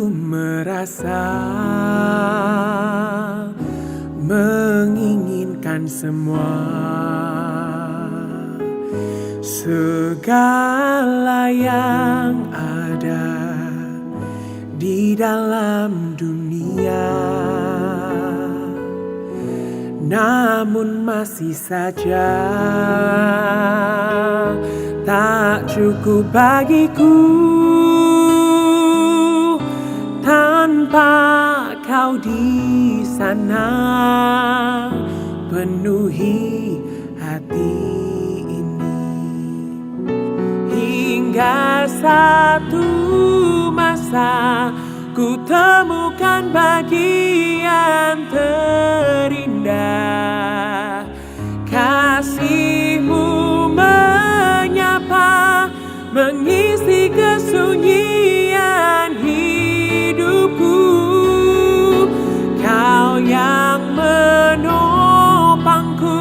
ku merasa menginginkan semua, segala yang ada di dalam dunia, namun masih saja tak cukup bagiku tanpa kau di sana penuhi hati ini. Hingga satu masa ku temukan bagian terindah, kasih-Mu menyapa, mengisi kesunyian hidupku. Kau yang menopangku,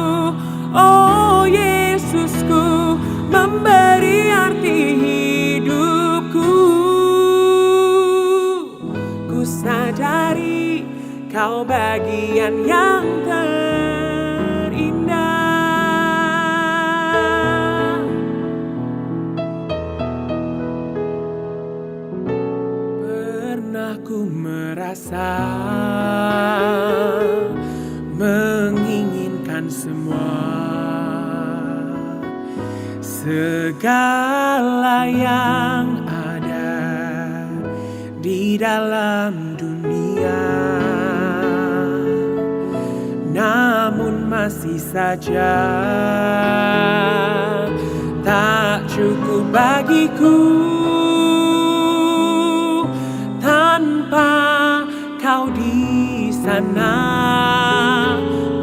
oh Yesusku, memberi arti hidupku. Ku sadari kau bagian yang terindah. Pernah ku merasa menginginkan semua, segala yang ada di dalam dunia, namun masih saja tak cukup bagiku tanpa kau di sana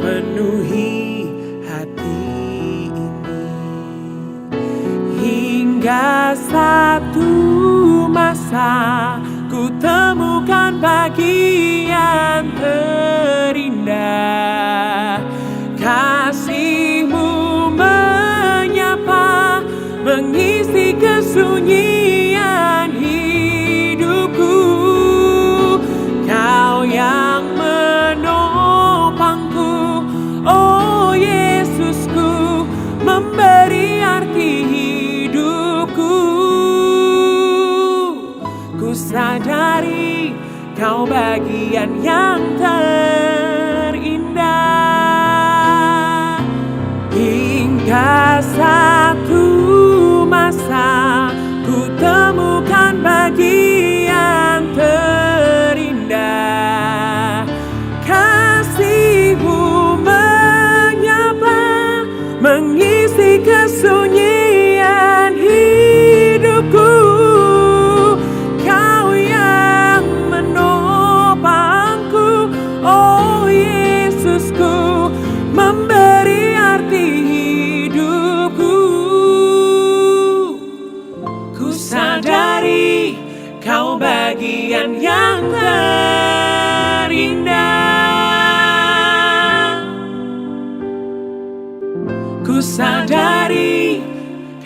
penuhi hati ini. Hingga satu masa ku temukan bagian terindah, kasih-Mu menyapa, mengisi kesunyian hidupku. Kau yang menopangku, oh Yesusku, memberi arti hidupku. Ku sadari kau bagian yang terindah. Hingga satu masa ku temukan bagian terindah, kasih-Mu menyapa, mengisi kesunyian hidupku. Kau yang menopangku, oh Yesusku, memberi arti hidupku. Ku sadari kau bagian yang terindah. Ku sadari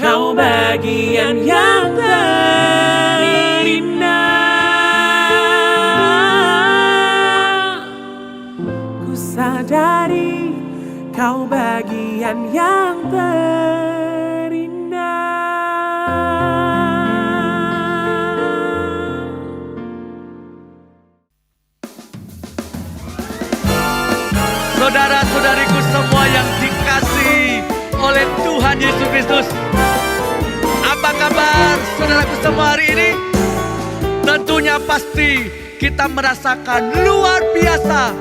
kau bagian yang terindah. Ku sadari kau bagian yang terindah. Saudara-saudariku semua yang dikasihi oleh Tuhan Yesus Kristus, apa kabar saudaraku semua hari ini? Tentunya pasti kita merasakan luar biasa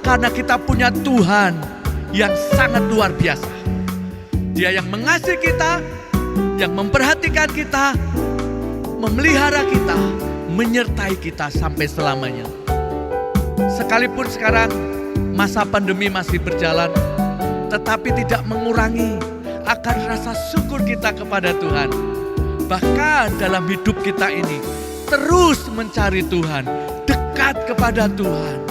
karena kita punya Tuhan yang sangat luar biasa. Dia yang mengasihi kita, yang memperhatikan kita, memelihara kita, menyertai kita sampai selamanya. Sekalipun sekarang masa pandemi masih berjalan, tetapi tidak mengurangi akan rasa syukur kita kepada Tuhan. Bahkan dalam hidup kita ini terus mencari Tuhan, dekat kepada Tuhan,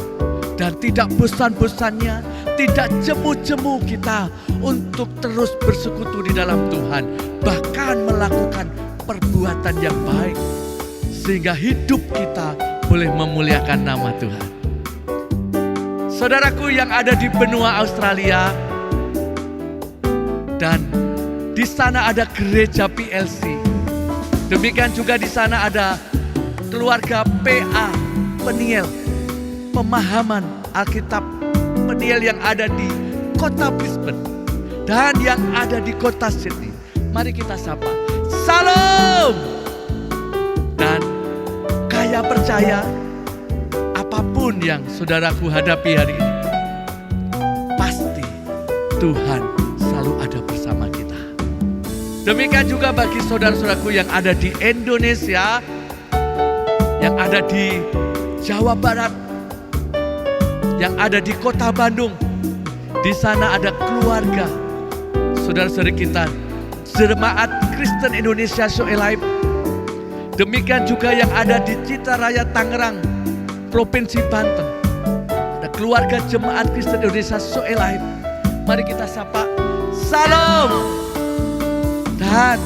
dan tidak bosan-bosannya, tidak jemu-jemu kita untuk terus bersekutu di dalam Tuhan, bahkan melakukan perbuatan yang baik, sehingga hidup kita boleh memuliakan nama Tuhan. Saudaraku yang ada di benua Australia, dan di sana ada gereja PLC. Demikian juga di sana ada keluarga PA, Peniel, pemahaman Alkitab Peniel yang ada di kota Brisbane dan yang ada di kota Sydney. Mari kita sapa, salam. Dan kaya percaya, apapun yang saudaraku hadapi hari ini, pasti Tuhan selalu ada bersama kita. Demikian juga bagi saudara-saudaraku yang ada di Indonesia, yang ada di Jawa Barat, yang ada di kota Bandung. Di sana ada keluarga saudara-saudari kita, Jemaat Kristen Indonesia So Alive. Demikian juga yang ada di Citaraya, Tangerang, Provinsi Banten. Ada keluarga Jemaat Kristen Indonesia So Alive. Mari kita sapa, salam. Dan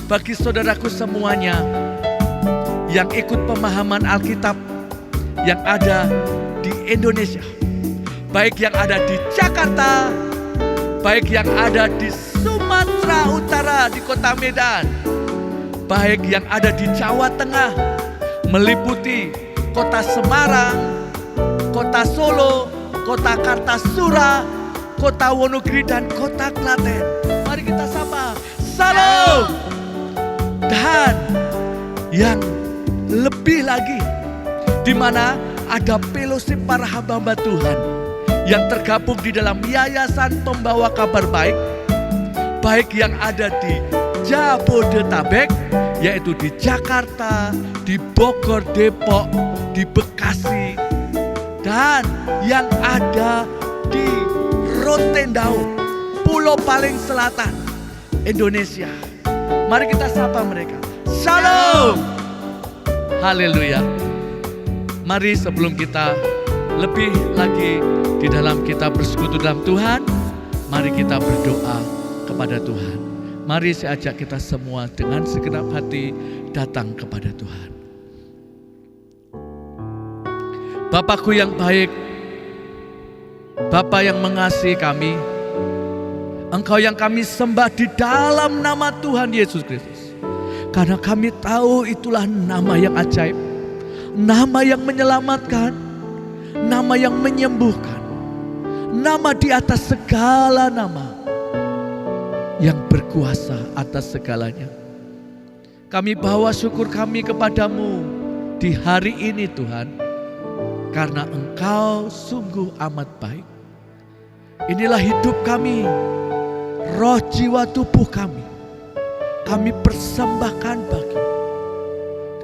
bagi saudaraku semuanya yang ikut pemahaman Alkitab yang ada di Indonesia, baik yang ada di Jakarta, baik yang ada di Sumatera Utara di kota Medan, baik yang ada di Jawa Tengah, meliputi kota Semarang, kota Solo, kota Kartasura, kota Wonogiri, dan kota Klaten. Mari kita sapa, salam. Dan yang lebih lagi, di mana ada fellowship para hamba Tuhan yang tergabung di dalam Yayasan Pembawa Kabar Baik, baik yang ada di Jabodetabek, yaitu di Jakarta, di Bogor, Depok, di Bekasi, dan yang ada di Rotendao, Pulau Paling Selatan, Indonesia. Mari kita sapa mereka, salam. Haleluya. Mari sebelum kita lebih lagi di dalam kita bersekutu dalam Tuhan, mari kita berdoa kepada Tuhan. Mari saya ajak kita semua dengan segenap hati datang kepada Tuhan. Bapakku yang baik, Bapa yang mengasihi kami, Engkau yang kami sembah di dalam nama Tuhan Yesus Kristus. Karena kami tahu itulah nama yang ajaib, nama yang menyelamatkan, nama yang menyembuhkan, nama di atas segala nama, yang berkuasa atas segalanya. Kami bawa syukur kami kepadamu di hari ini Tuhan, karena Engkau sungguh amat baik. Inilah hidup kami, roh jiwa tubuh kami persembahkan bagi.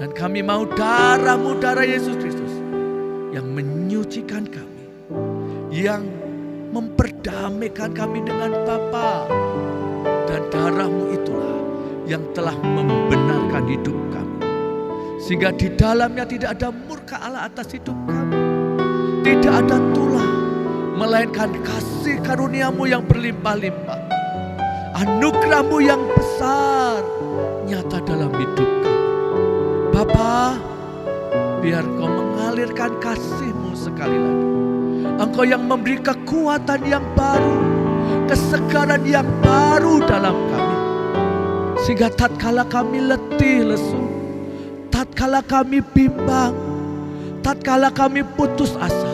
Dan kami mau darah-Mu, darah Yesus Kristus, yang menyucikan kami, yang memperdamaikan kami dengan Bapa. Dan darah-Mu itulah yang telah membenarkan hidup kami, sehingga di dalamnya tidak ada murka Allah atas hidup kami, tidak ada tulah, melainkan kasih karunia-Mu yang berlimpah-limpah, anugerah-Mu yang besar nyata dalam hidup kami. Bapa, biar Kau mengalirkan kasih-Mu sekali lagi. Engkau yang memberi kekuatan yang baru, kesegaran yang baru dalam kami, sehingga tatkala kami letih lesu, tatkala kami bimbang, tatkala kami putus asa,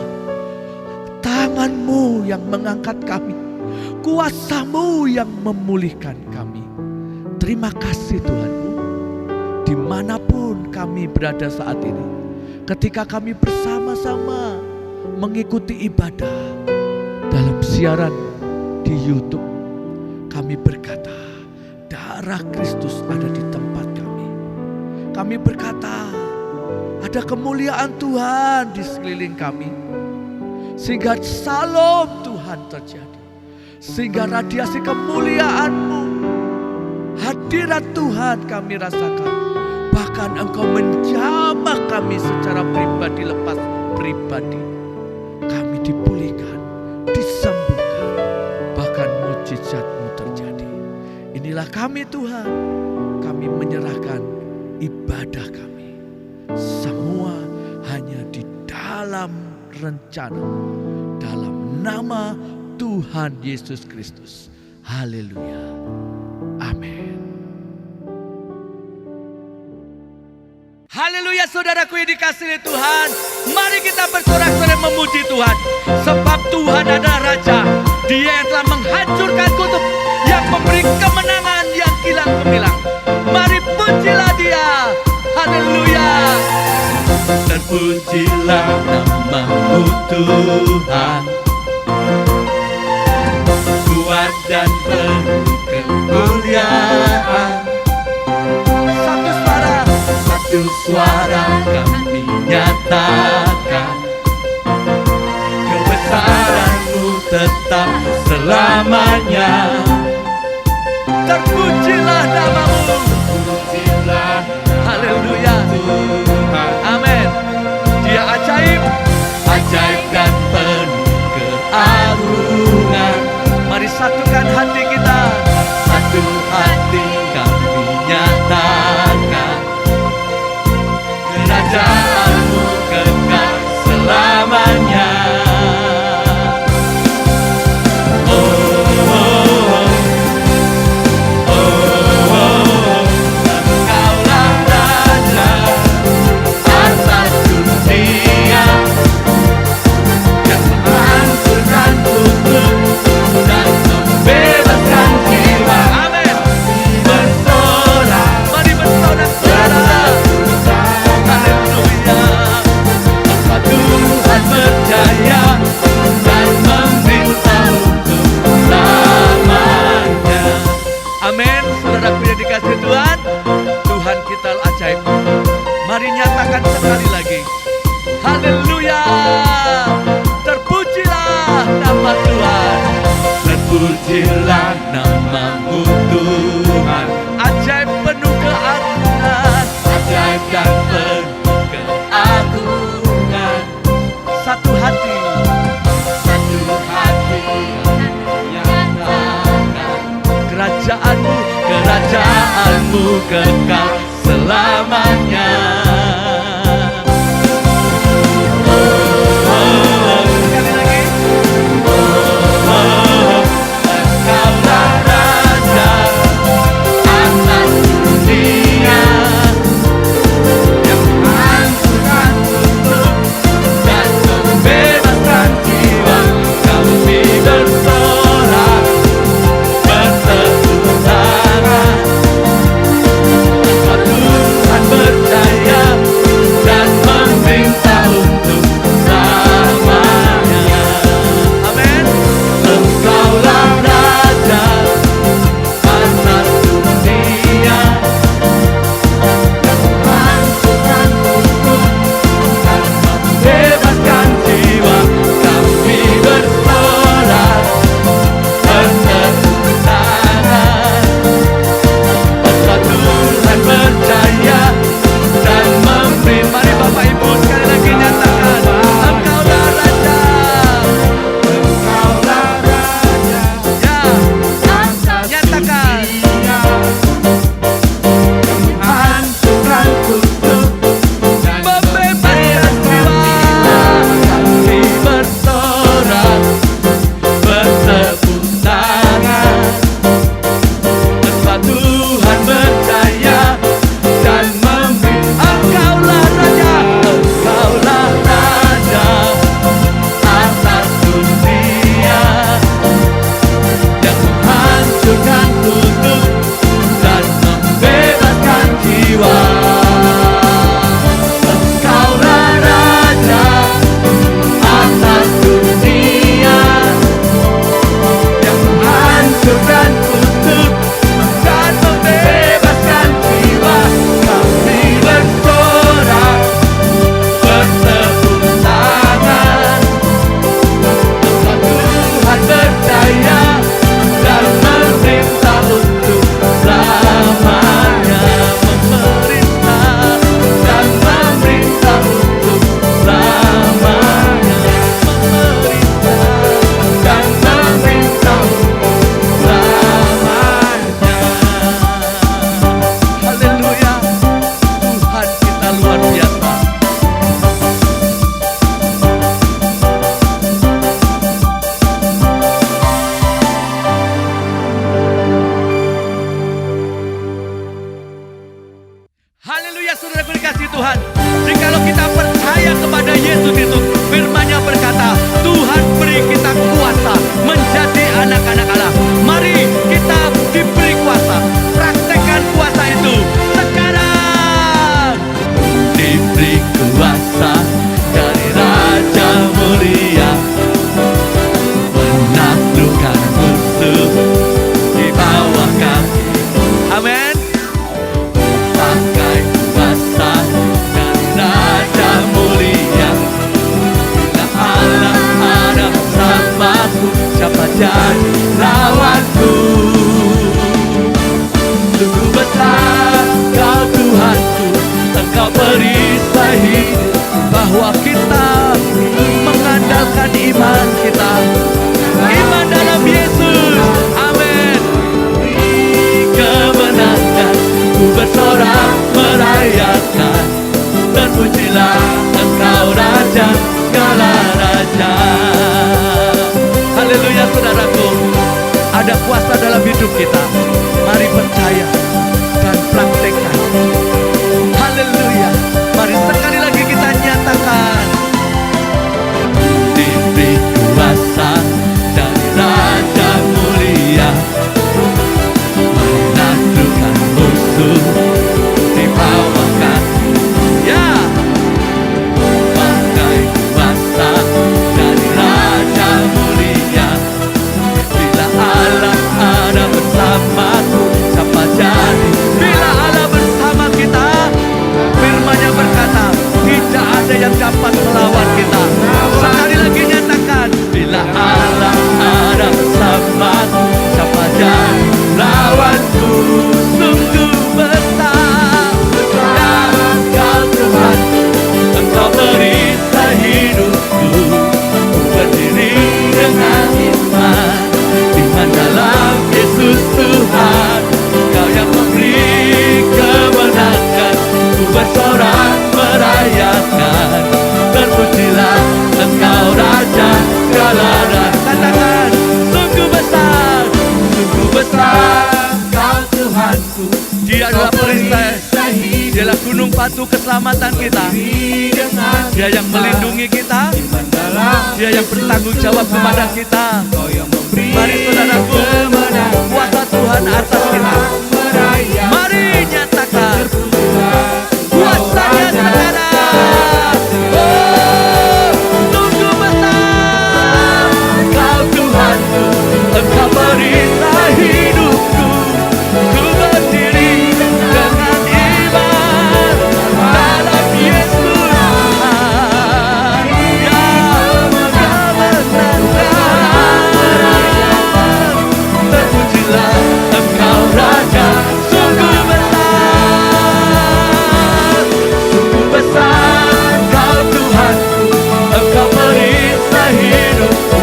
tangan-Mu yang mengangkat kami, kuasa-Mu yang memulihkan kami. Terima kasih Tuhan-Ku, dimanapun kami berada saat ini, ketika kami bersama-sama mengikuti ibadah dalam siaran di YouTube, kami berkata, darah Kristus ada di tempat kami. Kami berkata, ada kemuliaan Tuhan di sekeliling kami, sehingga salom Tuhan terjadi, sehingga radiasi kemuliaan-Mu, hadirat Tuhan kami rasakan. Bahkan Engkau menjamah kami secara pribadi lepas pribadi. Kami dipulihkan, disembuhkan, bahkan mujizat-Mu terjadi. Inilah kami Tuhan, kami menyerahkan ibadah kami, semua dalam rencana. Dalam nama Tuhan Yesus Kristus. Haleluya. Amin. Haleluya saudaraku yang dikasihi Tuhan. Mari kita bersorak-sorai memuji Tuhan. Sebab Tuhan adalah Raja. Dia yang telah menghancurkan kutub, yang memberi kemenangan yang kilang gemilang. Mari pujilah Dia. Haleluya. Terpujilah nama-Mu Tuhan, kuat dan penuh kemuliaan. Satu suara kami nyatakan, kebesaran-Mu tetap selamanya. Terpujilah nama-Mu. Haleluya. Amin. Dia ajaib, ajaib dan penuh keagungan. Mari satukan hati kita. Satu hati kami nyatakan, kerajaan-Mu kekal selamanya. Engkaulah Raja atas dunia, yang menghancurkan kutub dan membebaskan jiwa. Amin. Bersorak, mari bersorak-sorak. Haleluya. Apa Tuhan percaya dan memerintah untuk selamanya. Amin. Saudaraku yang dikasihi Tuhan, Tuhan kita ajaib. Mari nyatakan sekali lagi. Haleluya. Terpujilah nama Tuhan. Terpujilah nama-Mu Tuhan. Ajaib penuh keagungan, ajaib dan penuh keagungan. Satu hati nyatakan, kerajaan-Mu kekal selamanya. Sekali lagi. Engkaulah Raja atas dunia, yang menghancurkan kutub dan membebaskan jiwa. Kami bersorak, bertepuk tangan. Tuhan percaya ada kuasa dalam hidup kita. Mari percaya dan praktekkan. Haleluya. Mari sekali lagi kita nyatakan. Diberi kuasa dari Raja mulia, menaklukkan musuh di bawah kaki. Ya, pakai kuasa dari Raja mulia. Bila Allah ada bersamaku, siapa jadi? Bila Allah bersama kita, firman-Nya berkata, tidak ada yang dapat melawan kita. Sekali lagi nyatakan, bila Allah ada bersamaku, siapa jadi lawanku? Sungguh besar Engkau Tuhan, Engkau perintah hidupku. Ku berdiri dengan iman dalam Yesus Tuhan. Kau yang memberi kemenangan, ku bersorak merayakan. Terpujilah Engkau Raja segala raja. Katakan, sungguh besar Engkau Tuhanku. Dia adalah perisai, dialah gunung batu keselamatan kita. Dia yang melindungi kita, Dia yang bertanggung jawab kepada kita. Mari saudaraku, kuasa Tuhan atas kita. Mari nyatakan kuasanya sekarang. Oh, sungguh besar Engkau Tuhanku, Engkau perintah hidupku. Ku berdiri dengan iman dalam Yesus Tuhan. Ya, kemenangan. Terpujilah Engkau Raja, sungguh besar Engkau Tuhanku, Engkau perintah hidupku.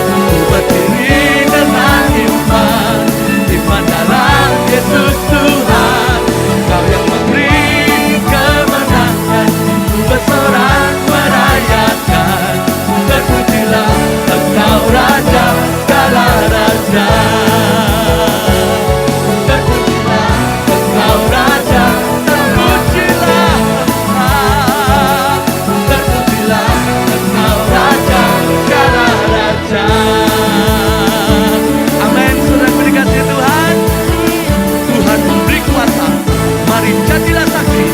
Ku berdiri dengan iman dalam Yesus Tuhan. Kau yang memberi kemenangan, ku bersorak merayakan. Terpujilah Engkau Raja segala raja. Terpujilah Engkau Raja, terpujilah Engkau. Terpujilah Engkau Raja segala raja. Amin. Saudara dikasihi Tuhan, Tuhan memberi kuasa. Mari jadilah saksi.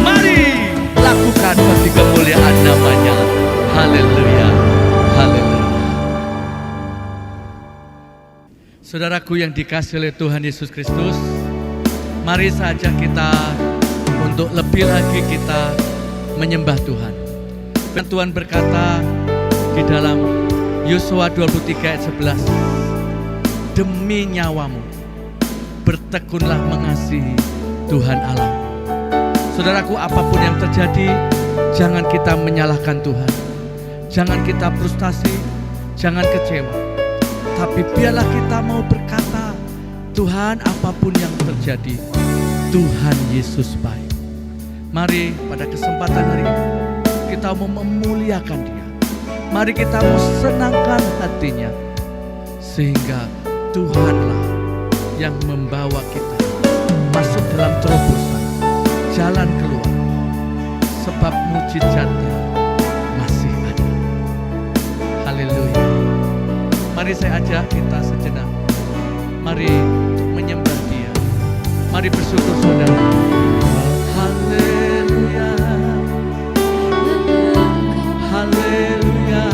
Mari lakukan bagi kemuliaan namanya. Haleluya. Haleluya. Saudaraku yang dikasihi oleh Tuhan Yesus Kristus, mari saja kita untuk lebih lagi kita menyembah Tuhan. Tuhan berkata di dalam Yosua 23 ayat 11, demi nyawamu bertekunlah mengasihi Tuhan Allah. Saudaraku, apapun yang terjadi, jangan kita menyalahkan Tuhan. Jangan kita frustasi, jangan kecewa. Tapi biarlah kita mau berkata, Tuhan, apapun yang terjadi, Tuhan Yesus baik. Mari pada kesempatan hari ini kita mau memuliakan Dia. Mari kita mau senangkan hatinya, sehingga Tuhanlah yang membawa kita masuk dalam terobosan jalan keluar, sebab mujizatnya masih ada. Haleluya. Mari saya ajak kita sejenak. Mari untuk menyembah Dia. Mari bersyukur saudara. Haleluya. Haleluya.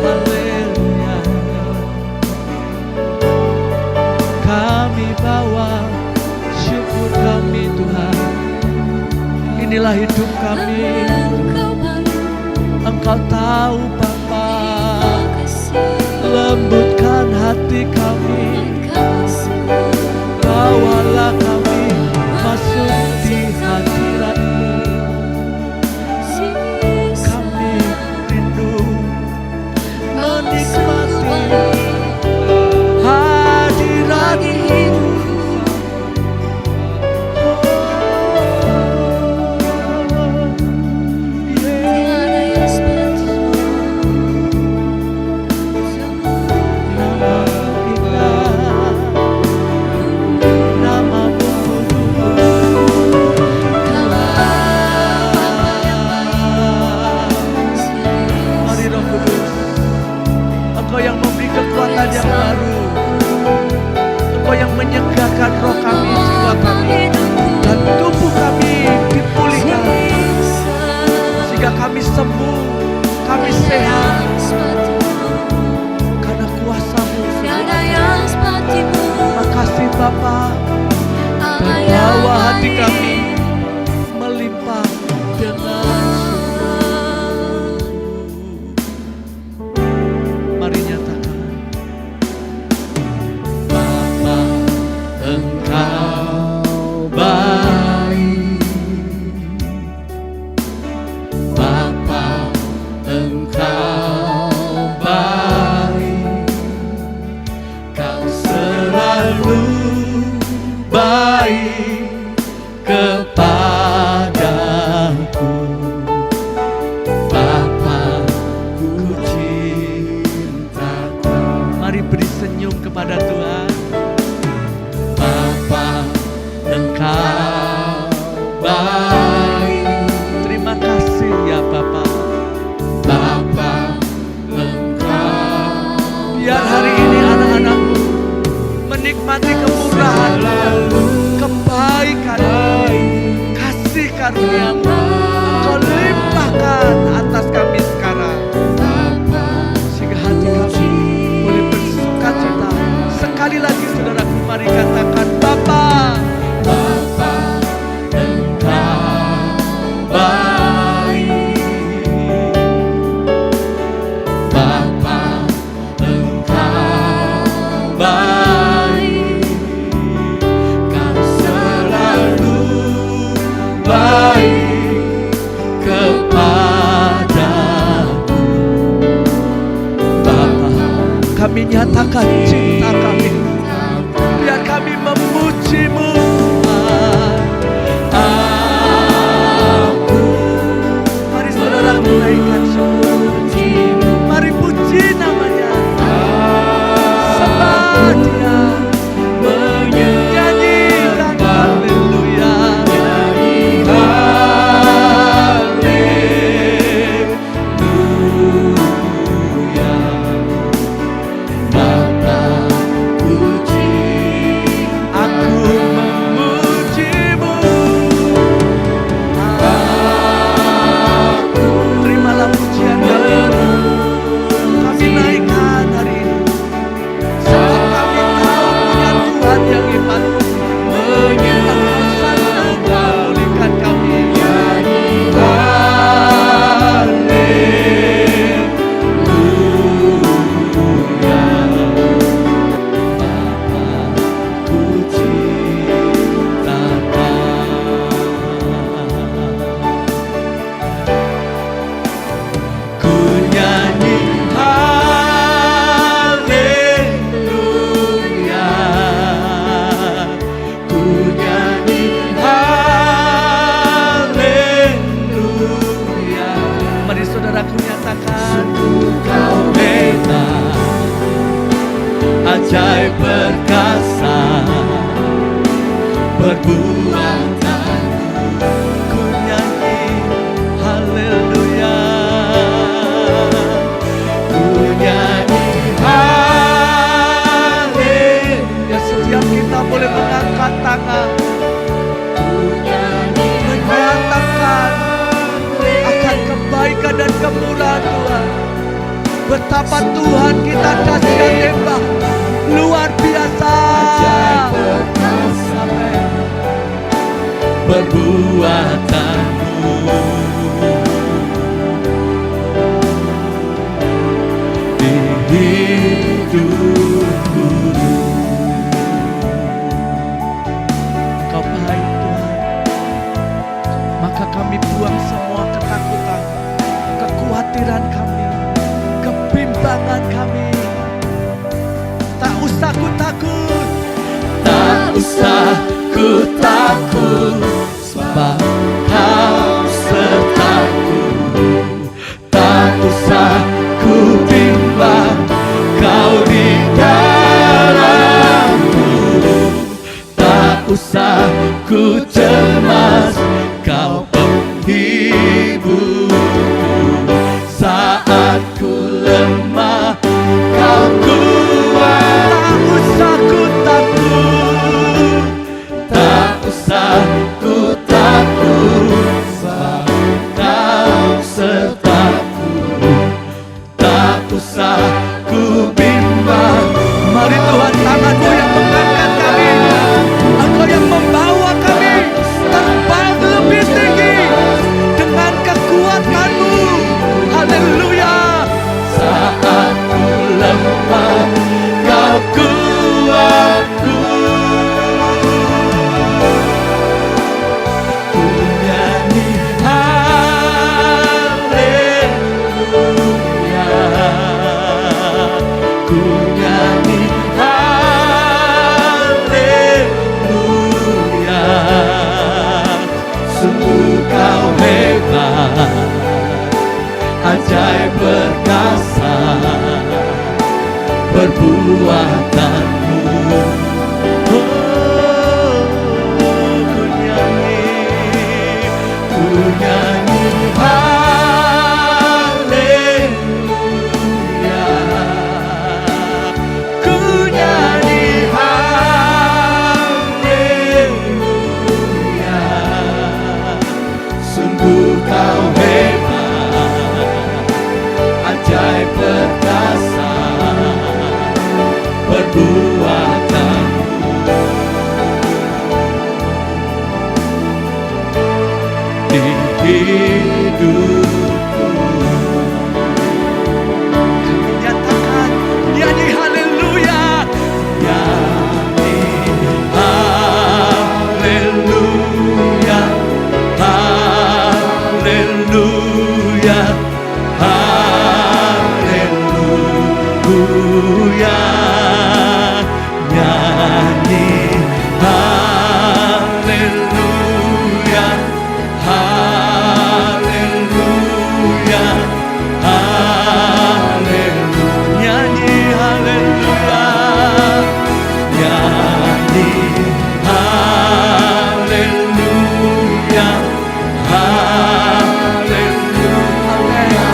Haleluya. Kami bawa syukur kami Tuhan. Inilah hidup kami. Engkau tahu Bapa, lembutkan hati kami. Bawalah kami masuk di hadirat-Mu. Kami rindu menikmati hadirat-Mu. Haleluya, kami sembuh, kami sehat karena kuasa-Mu. Terima kasih Bapa, bawa hati kami melimpah dengan syukur. Mari nyatakan, Bapa Engkau baik, Bapa Engkau baik, Kau selalu baik kepadaku. Bapa, ku cinta Kau. Mari beri senyum kepada Tuhan. Bapa Engkau baik. Terima kasih ya Bapa. Bapa Engkau. Biar hari ini anak-anakmu menikmati kemurahan, kebaikan, kasih karunia-Mu. Kau limpahkan atas kami sekarang, sehingga hati kami boleh bersuka cita. Sekali lagi saudaraku, mari katakan, Bapa, Bapa Engkau baik, Bapa Engkau baik, Kau selalu baik kepadaku. Bapa, kami nyatakan cinta kami, biar kami memuji-Mu. Mari saudara menaikkan syukur, mari puji namanya, sembah Dia, menyanyikan haleluya, haleluya. Bapa puji, aku memuji-Mu. Terimalah pujian kami, kami naikkan hari ini. Sebab kami tahu punya Tuhan yang hebat, menyenangkan dan memulihkan kami. Haleluya. Bapa, ku cinta Kau. Ku nyanyi haleluya, ku nyanyi haleluya. Mari saudaraku nyatakan, Kau hebat, ajaib perkasa, perbuatan. Ku nyanyi haleluya, ku nyanyi haleluya. Setiap kita boleh mengangkat tangan, menyatakan akan kebaikan dan kemurahan Tuhan. Betapa Tuhan kita dahsyat hebat, luar biasa. Amin. Perbuatan-Mu di hidupku. Kau baik Tuhan, maka kami buang semua ketakutan, kekhawatiran kami, kebimbangan kami. Tak usah ku takut, tak usah ku takut, sebab Kau sertaku. Tak usah ku bimbang, Kau di dalamku. Tak usah ku cemas, Kau penghiburku. Saat ku lemah, Kau kuat. Tak usah ku takut, tak usah ku ajaib perkasa perbuatanmu. Oh, ku nyanyi haleluya, ku nyanyi haleluya. Sungguh kau hebat, ajaib perkasa perbuatanmu. Di hidupku kami nyatakan nyanyi haleluya, nyanyi haleluya, haleluya, haleluya. Nyanyi haleluya, haleluya, haleluya. Nyanyi haleluya, nyanyi haleluya, haleluya.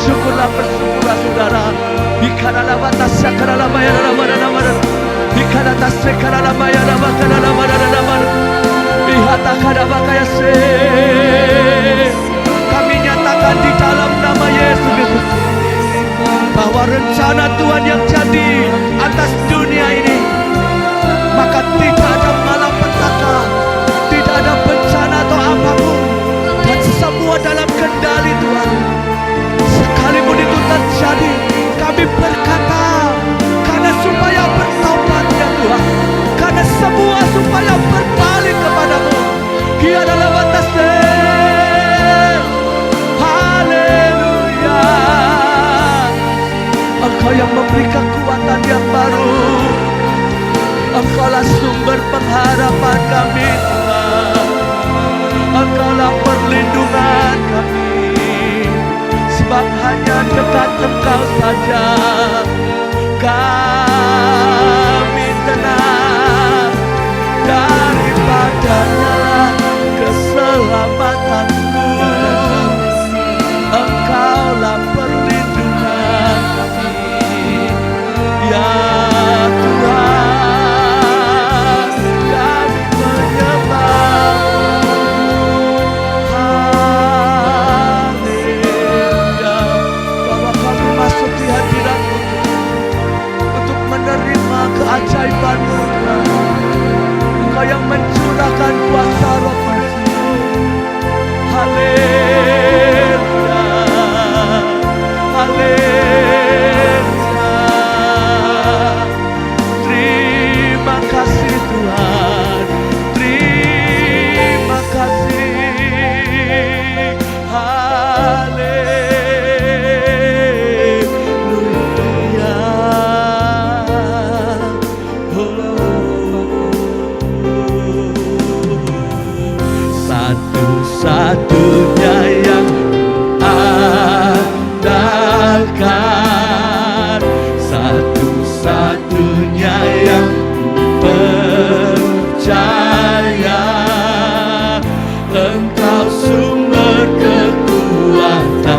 Bersyukurlah, bersyukurlah saudara. Ikanala batas sakarala bayara bayara. Ikanala tas sakarala bayara bayara. Ihata kada bakaya se. Kami nyatakan di dalam nama Yesus Kristus bahwa rencana Tuhan yang jadi atas dunia ini, maka tidak ada malapetaka, tidak ada bencana atau apapun, dan semua dalam kendali Tuhan. Sekalipun itu terjadi, kami berkata, karena supaya bertobat ya Tuhan, karena semua supaya berbalik kepadamu. Dia adalah batasnya. Haleluya. Engkau yang memberi kekuatan yang baru. Engkaulah sumber pengharapan kami Tuhan. Engkaulah perlindungan kami. Sebab hanya dekat Engkau saja kami tenang. Daripadanya keselamatanku. Engkaulah perlindungan kami. Ya Tuhan, kami menyembah-Mu. Haleluya. Bahwa kami masuk di hadirat-Mu untuk menerima keajaiban-Mu. Engkau yang mencurahkan kuasa Roh Kudus. Haleluya. Haleluya. Terima kasih Tuhan. Terima kasih. Haleluya. Satu-satunya yang andalkan, satu-satunya yang percaya. Engkau sumber kekuatan,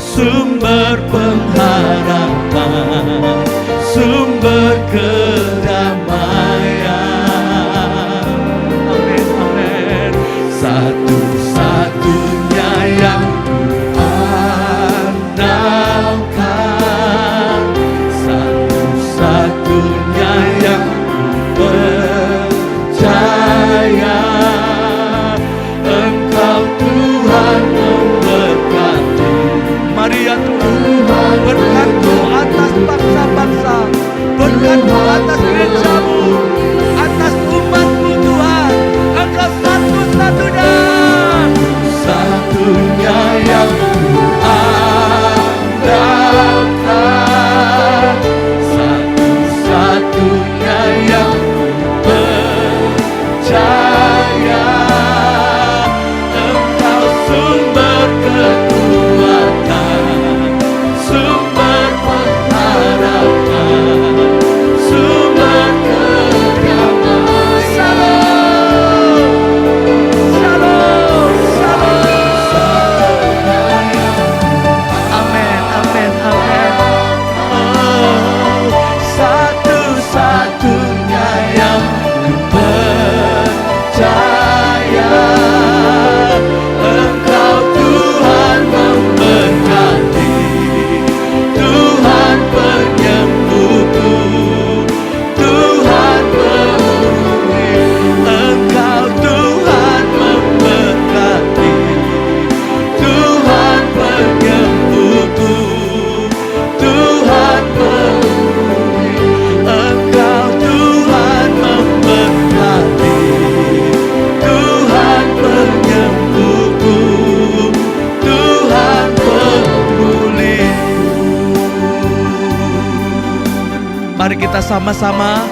sumber pengharapan, sumber kedamaian. Amin, amin. Satu-satunya yang andalkan, satu-satunya yang percaya. Engkau Tuhan memberkati. Mari ya Tuhan, berkat-Mu atas bangsa-bangsa, berkat-Mu atas gereja-Mu, atas umat-Mu Tuhan. Engkau satu-satunya, satunya yang andalkan, satu-satunya yang percaya. Engkau sumber kekuatan, sumber pengharapan, sumber kedamaian. Shalom, shalom, shalom. Amin, amin, amin. Oh, satu-satunya yang percaya. Engkau Tuhan memberkati, Tuhan penyembuhku, Tuhan pemulih. Engkau Tuhan memberkati, Tuhan penyembuhku, Tuhan pemulih. Engkau Tuhan memberkati, Tuhan penyembuhku, Tuhan pemulih. Mari kita sama-sama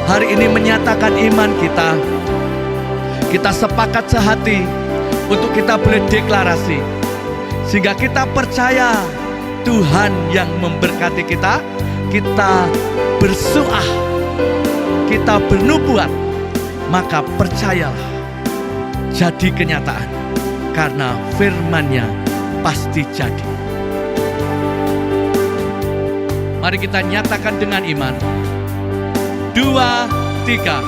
hari ini menyatakan iman kita. Kita sepakat sehati untuk kita boleh deklarasi, sehingga kita percaya Tuhan yang memberkati kita. Kita bersuah, kita bernubuat, maka percayalah jadi kenyataan, karena firman-Nya pasti jadi. Mari kita nyatakan dengan iman. 2, 3.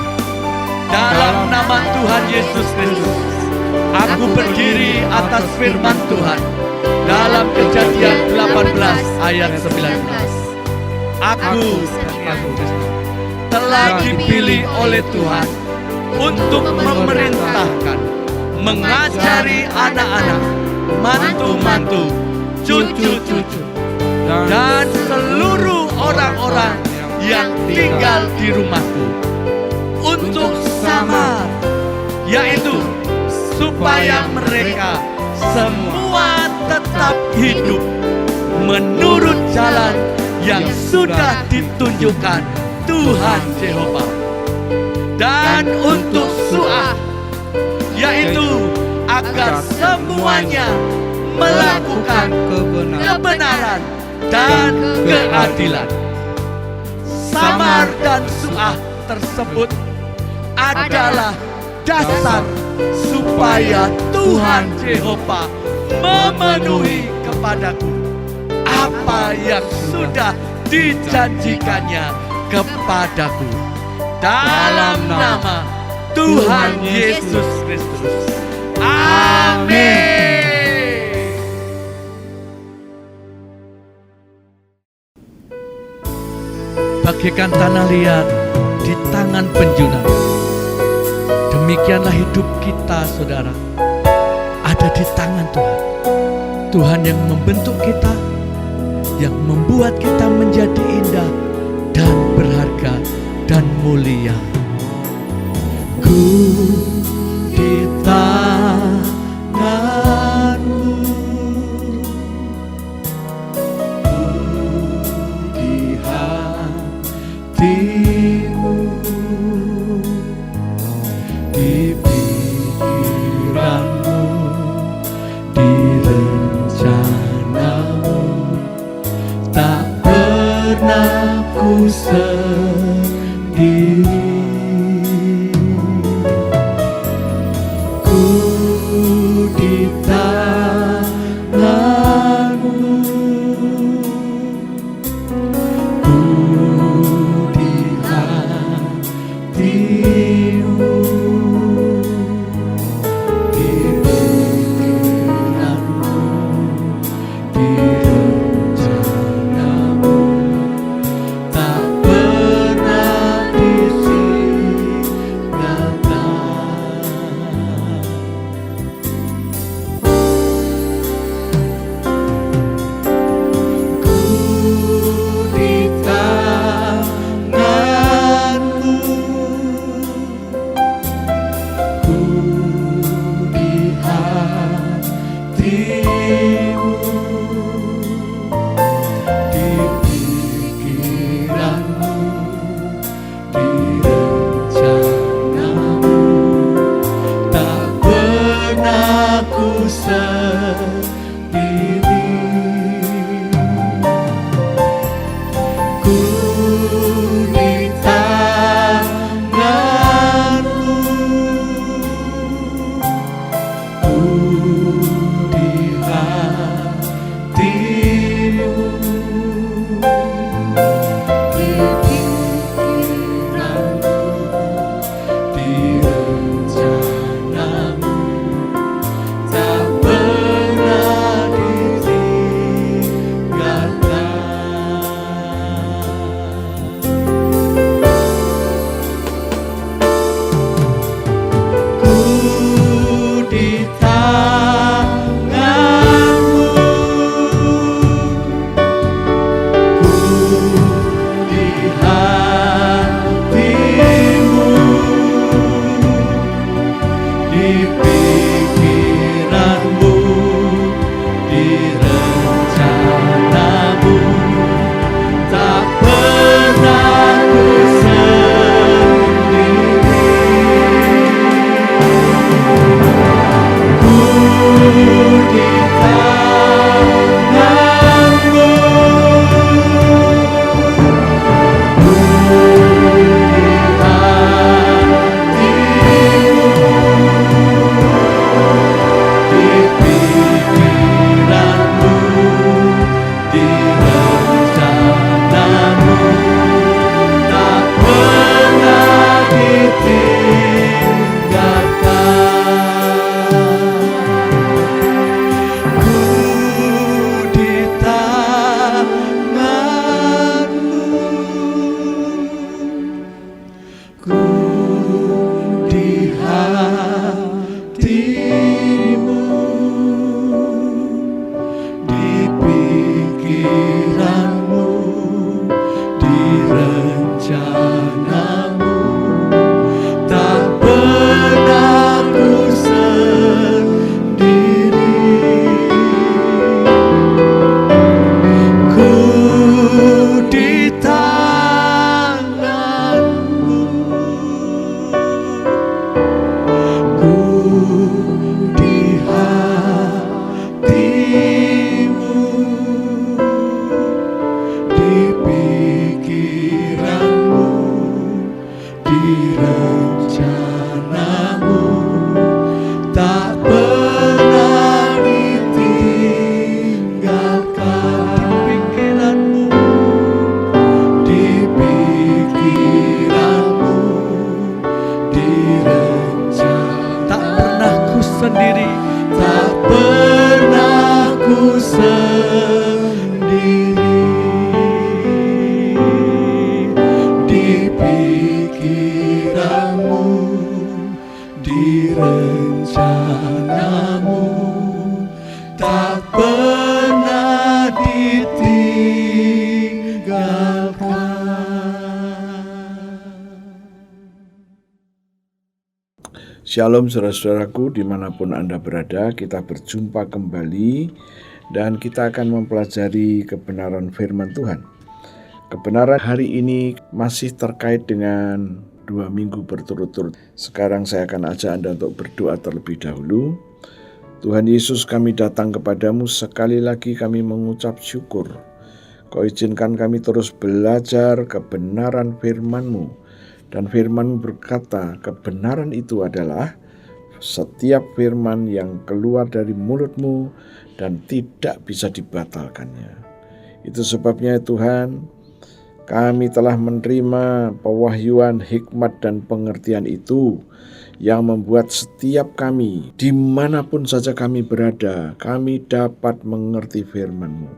Dalam nama Tuhan Yesus Kristus, aku berdiri atas firman Tuhan dalam Kejadian 18 ayat 19. Aku telah dipilih oleh Tuhan untuk memerintahkan, mengajari anak-anak, mantu-mantu, cucu-cucu, dan seluruh orang-orang yang tinggal di rumahku untuk samar, yaitu supaya mereka semua tetap hidup menurut jalan yang sudah ditunjukkan Tuhan Yehova. Dan untuk Su'ah, yaitu agar semuanya melakukan kebenaran dan keadilan. Samar dan Su'ah tersebut adalah dasar supaya Tuhan Yehova memenuhi kepadaku apa yang sudah dijanjikannya kepadaku dalam nama Tuhan Yesus Kristus. Amin. Bagaikan tanah liat di tangan penjuna, demikianlah hidup kita, saudara, ada di tangan Tuhan. Tuhan yang membentuk kita, yang membuat kita menjadi indah dan berharga dan mulia. Ku di tanganmu, ku di hatimu, di pikiranmu, di rencanamu, tak pernah ku sendiri. Ku di tanganmu, ku di hatimu, di pikiranmu, di rencanamu, tak pernah disini. Shalom saudara-saudaraku dimanapun Anda berada, kita berjumpa kembali dan kita akan mempelajari kebenaran firman Tuhan. Kebenaran hari ini masih terkait dengan 2 minggu berturut-turut. Sekarang saya akan ajak Anda untuk berdoa terlebih dahulu. Tuhan Yesus, kami datang kepadamu, sekali lagi kami mengucap syukur. Kau izinkan kami terus belajar kebenaran firman-Mu. Dan firman berkata, kebenaran itu adalah setiap firman yang keluar dari mulut-Mu dan tidak bisa dibatalkannya. Itu sebabnya Tuhan, kami telah menerima pewahyuan, hikmat dan pengertian itu yang membuat setiap kami, dimanapun saja kami berada, kami dapat mengerti firman-Mu.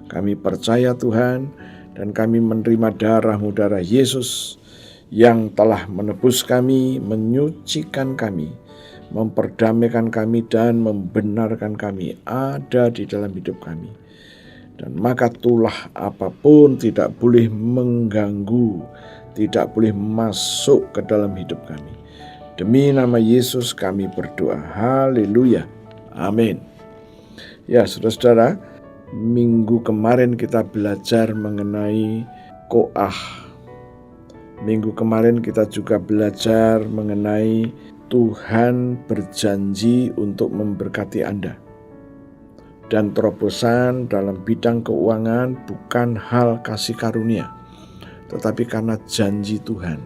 Kami percaya Tuhan, dan kami menerima darah-Mu, darah Yesus, yang telah menebus kami, menyucikan kami, memperdamaikan kami, dan membenarkan kami ada di dalam hidup kami. Dan maka tulah apapun tidak boleh mengganggu, tidak boleh masuk ke dalam hidup kami. Demi nama Yesus kami berdoa. Haleluya. Amin. Ya saudara-saudara, minggu kemarin kita belajar mengenai Koah. Minggu kemarin kita juga belajar mengenai Tuhan berjanji untuk memberkati Anda. Dan terobosan dalam bidang keuangan bukan hal kasih karunia, tetapi karena janji Tuhan.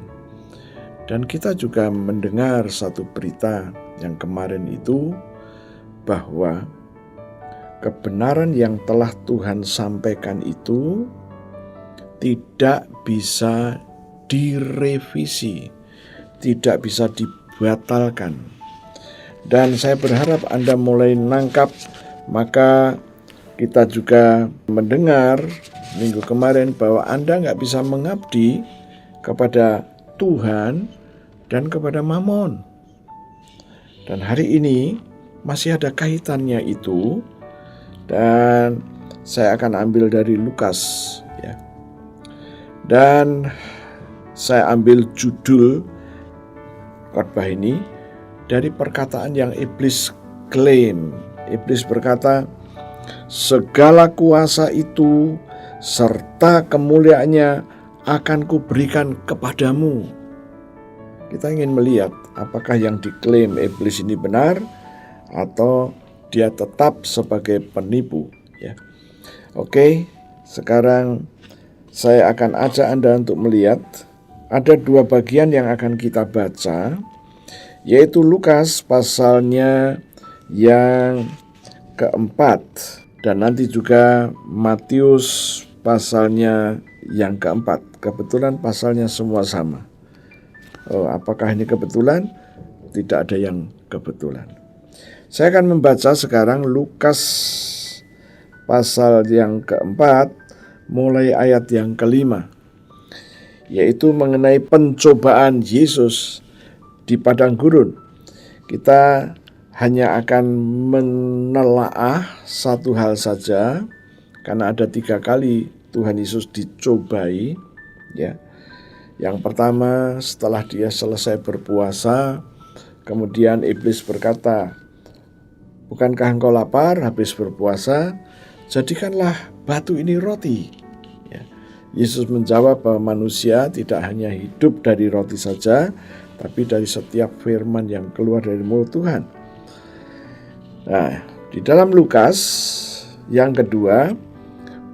Dan kita juga mendengar satu berita yang kemarin itu, bahwa kebenaran yang telah Tuhan sampaikan itu tidak bisa direvisi, tidak bisa dibatalkan. Dan saya berharap Anda mulai nangkap. Maka kita juga mendengar minggu kemarin bahwa Anda nggak bisa mengabdi kepada Tuhan dan kepada Mamon. Dan hari ini masih ada kaitannya itu, dan saya akan ambil dari Lukas ya. Dan saya ambil judul khotbah ini dari perkataan yang iblis klaim. Iblis berkata, segala kuasa itu serta kemuliaannya akan kuberikan kepadamu. Kita ingin melihat apakah yang diklaim iblis ini benar atau dia tetap sebagai penipu ya. Oke, sekarang saya akan ajak Anda untuk melihat ada 2 bagian yang akan kita baca, yaitu Lukas pasalnya yang keempat, dan nanti juga Matius pasalnya yang keempat. Kebetulan pasalnya semua sama. Apakah ini kebetulan? Tidak ada yang kebetulan. Saya akan membaca sekarang Lukas pasal yang keempat, mulai ayat yang ke-5, yaitu mengenai pencobaan Yesus di padang gurun. Kita hanya akan menelaah satu hal saja, karena ada 3 kali Tuhan Yesus dicobai ya. Yang pertama, setelah dia selesai berpuasa, kemudian iblis berkata, bukankah engkau lapar habis berpuasa? Jadikanlah batu ini roti ya. Yesus menjawab bahwa manusia tidak hanya hidup dari roti saja, tapi dari setiap firman yang keluar dari mulut Tuhan. Nah, di dalam Lukas yang kedua,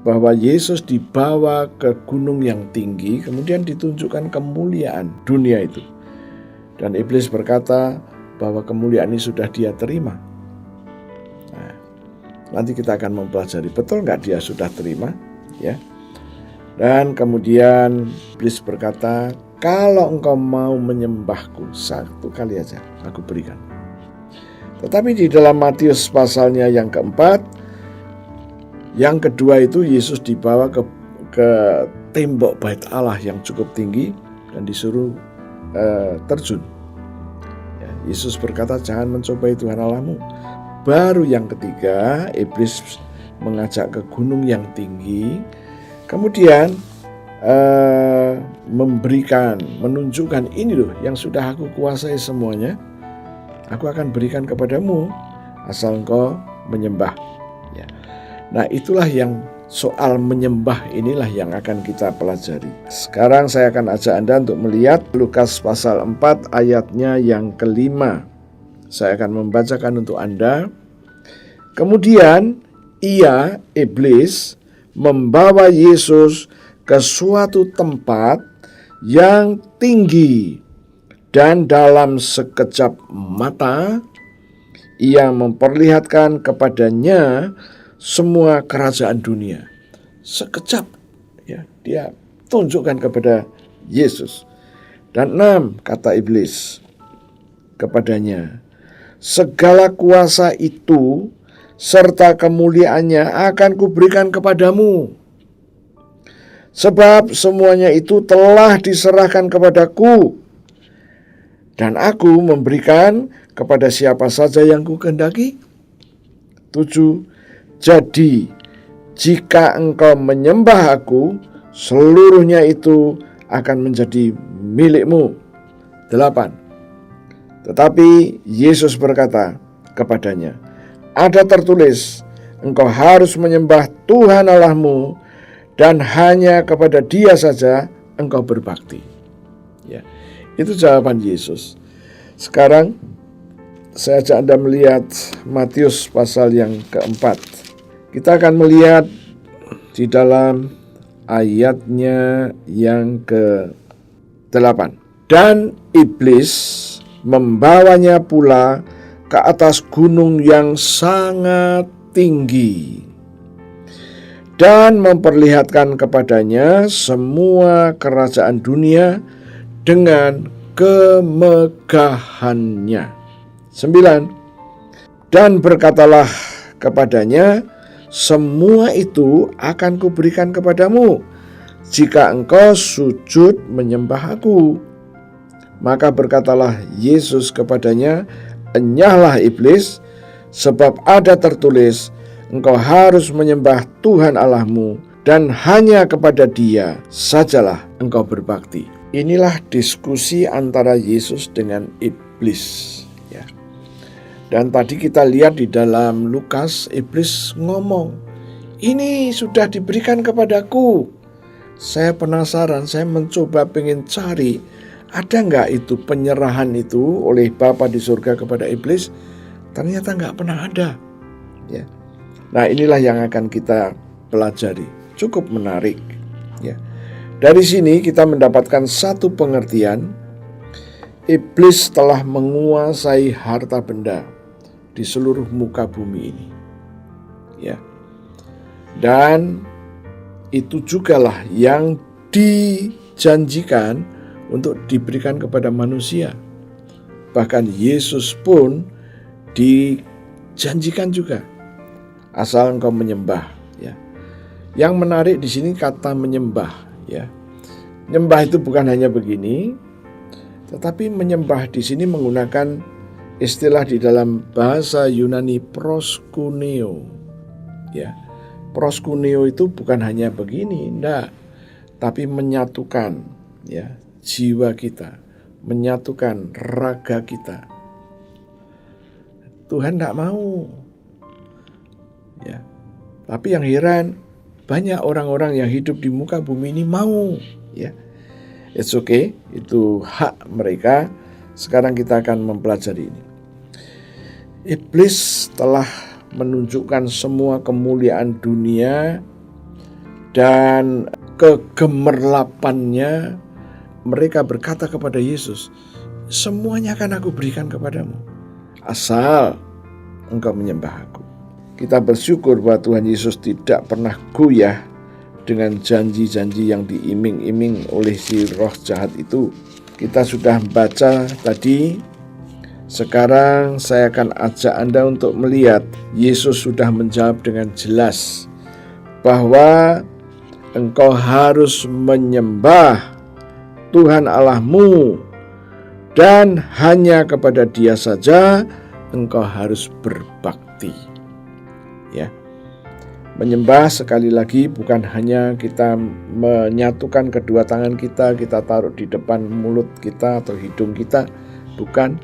bahwa Yesus dibawa ke gunung yang tinggi, kemudian ditunjukkan kemuliaan dunia itu. Dan iblis berkata bahwa kemuliaan ini sudah dia terima. Nah, nanti kita akan mempelajari betul nggak dia sudah terima, ya. Dan kemudian iblis berkata, kalau engkau mau menyembahku 1 kali aja, aku berikan. Tetapi di dalam Matius pasalnya yang keempat, yang kedua itu Yesus dibawa ke tembok bait Allah yang cukup tinggi dan disuruh terjun. Ya, Yesus berkata, jangan mencobai Tuhan Allahmu. Baru yang ketiga, iblis mengajak ke gunung yang tinggi, kemudian menunjukkan ini loh yang sudah aku kuasai semuanya. aku akan berikan kepadamu asal engkau menyembah. Ya. Nah, itulah yang soal menyembah inilah yang akan kita pelajari. Sekarang saya akan ajak Anda untuk melihat Lukas pasal 4 ayatnya yang kelima. Saya akan membacakan untuk Anda. Kemudian ia, iblis, membawa Yesus ke suatu tempat yang tinggi, dan dalam sekejap mata ia memperlihatkan kepadanya semua kerajaan dunia. Sekejap, ya, dia tunjukkan kepada Yesus. Dan 6, kata iblis kepadanya, segala kuasa itu serta kemuliaannya akan kuberikan kepadamu, sebab semuanya itu telah diserahkan kepadaku, dan aku memberikan kepada siapa saja yang kukehendaki. 7, jadi jika engkau menyembah aku, seluruhnya itu akan menjadi milikmu. 8, tetapi Yesus berkata kepadanya, ada tertulis, engkau harus menyembah Tuhan Allahmu, dan hanya kepada Dia saja engkau berbakti. Ya, itu jawaban Yesus. Sekarang saya ajak Anda melihat Matius pasal yang keempat. Kita akan melihat di dalam ayatnya yang ke-8. Dan iblis membawanya pula ke atas gunung yang sangat tinggi dan memperlihatkan kepadanya semua kerajaan dunia dengan kemegahannya. 9, dan berkatalah kepadanya, semua itu akan kuberikan kepadamu jika engkau sujud menyembah aku. Maka berkatalah Yesus kepadanya, enyahlah iblis, sebab ada tertulis, engkau harus menyembah Tuhan Allahmu, dan hanya kepada Dia sajalah engkau berbakti. Inilah diskusi antara Yesus dengan iblis. Ya. Dan tadi kita lihat di dalam Lukas, iblis ngomong, ini sudah diberikan kepadaku. Saya penasaran, saya mencoba pengen cari, ada nggak itu penyerahan itu oleh Bapa di surga kepada iblis? Ternyata nggak pernah ada. Ya. Nah, inilah yang akan kita pelajari. Cukup menarik. Ya. Dari sini kita mendapatkan satu pengertian. Iblis telah menguasai harta benda di seluruh muka bumi ini. Ya. Dan itu jugalah yang dijanjikan untuk diberikan kepada manusia. Bahkan Yesus pun dijanjikan juga, asal engkau menyembah. Ya. Yang menarik di sini kata menyembah. Ya. Menyembah itu bukan hanya begini, tetapi menyembah di sini menggunakan istilah di dalam bahasa Yunani proskuneo. Ya. Proskuneo itu bukan hanya begini, enggak, tapi menyatukan, ya, jiwa kita, menyatukan raga kita. Tuhan tidak mau. Ya. Tapi yang heran, banyak orang-orang yang hidup di muka bumi ini mau. Ya. It's okay, itu hak mereka. Sekarang kita akan mempelajari ini. Iblis telah menunjukkan semua kemuliaan dunia dan kegemerlapannya. Mereka berkata kepada Yesus, semuanya akan aku berikan kepadamu, asal engkau menyembah aku. Kita bersyukur bahwa Tuhan Yesus tidak pernah goyah dengan janji-janji yang diiming-iming oleh si roh jahat itu. Kita sudah baca tadi. Sekarang saya akan ajak Anda untuk melihat Yesus sudah menjawab dengan jelas bahwa engkau harus menyembah Tuhan Allahmu, dan hanya kepada Dia saja engkau harus berbakti. Ya. Menyembah sekali lagi bukan hanya kita menyatukan kedua tangan kita taruh di depan mulut kita atau hidung kita, bukan,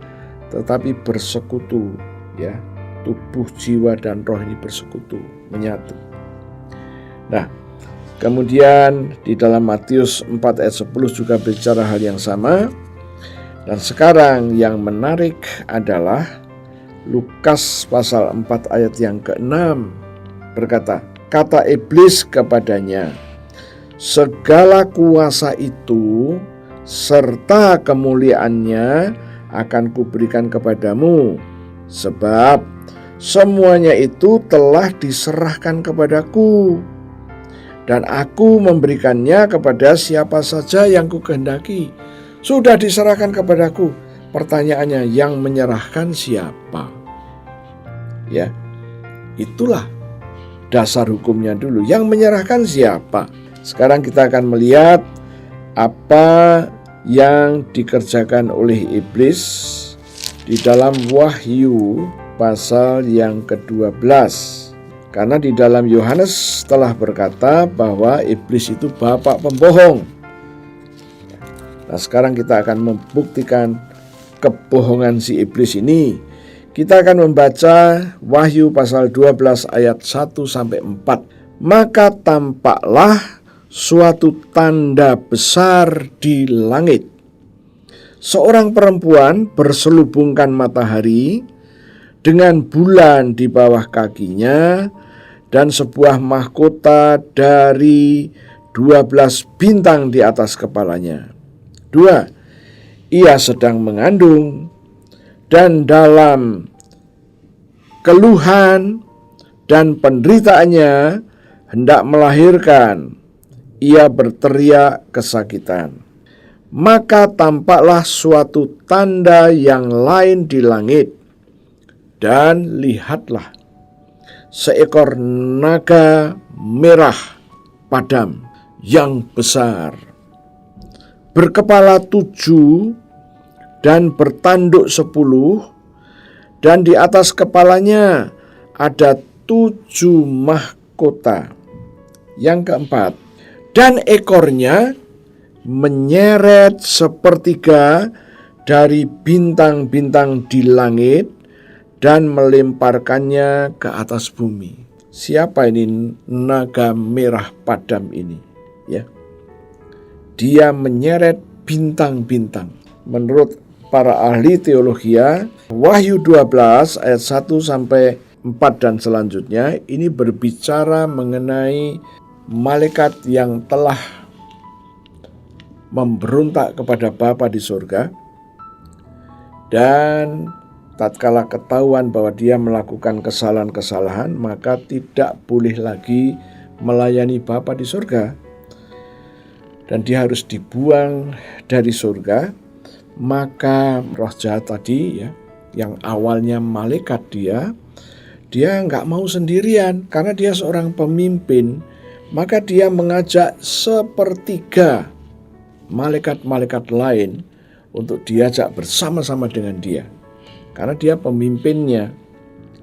tetapi bersekutu, ya. Tubuh, jiwa, dan roh ini bersekutu, menyatu. Nah, kemudian di dalam Matius 4 ayat 10 juga bicara hal yang sama. Dan sekarang yang menarik adalah Lukas pasal 4 ayat yang ke-6 berkata, kata iblis kepadanya, segala kuasa itu serta kemuliaannya akan kuberikan kepadamu, sebab semuanya itu telah diserahkan kepadaku, dan aku memberikannya kepada siapa saja yang kukehendaki. Sudah diserahkan kepadaku. Pertanyaannya, yang menyerahkan siapa? Ya, itulah dasar hukumnya dulu. Yang menyerahkan siapa? Sekarang kita akan melihat apa yang dikerjakan oleh iblis di dalam Wahyu pasal yang ke-12. Karena di dalam Yohanes telah berkata bahwa iblis itu bapak pembohong. Nah, sekarang kita akan membuktikan kebohongan si iblis ini. Kita akan membaca Wahyu pasal 12 ayat 1 sampai 4. Maka tampaklah suatu tanda besar di langit. Seorang perempuan berselubungkan matahari dengan bulan di bawah kakinya dan sebuah mahkota dari 12 bintang di atas kepalanya. 2. Ia sedang mengandung dan dalam keluhan dan penderitaannya hendak melahirkan. Ia berteriak kesakitan. Maka tampaklah suatu tanda yang lain di langit. Dan lihatlah, seekor naga merah padam yang besar, berkepala 7 dan bertanduk 10, dan di atas kepalanya ada 7 mahkota. Yang keempat, dan ekornya menyeret sepertiga dari bintang-bintang di langit dan melemparkannya ke atas bumi. Siapa ini naga merah padam ini? Ya, dia menyeret bintang-bintang. Menurut para ahli teologi, Wahyu 12 ayat 1 sampai 4 dan selanjutnya ini berbicara mengenai malaikat yang telah memberontak kepada Bapa di surga, dan tatkala ketahuan bahwa dia melakukan kesalahan-kesalahan, maka tidak boleh lagi melayani Bapa di surga, dan dia harus dibuang dari surga. Maka roh jahat tadi, ya, yang awalnya malaikat, dia nggak mau sendirian karena dia seorang pemimpin. Maka dia mengajak sepertiga malaikat-malaikat lain untuk diajak bersama-sama dengan dia, karena dia pemimpinnya.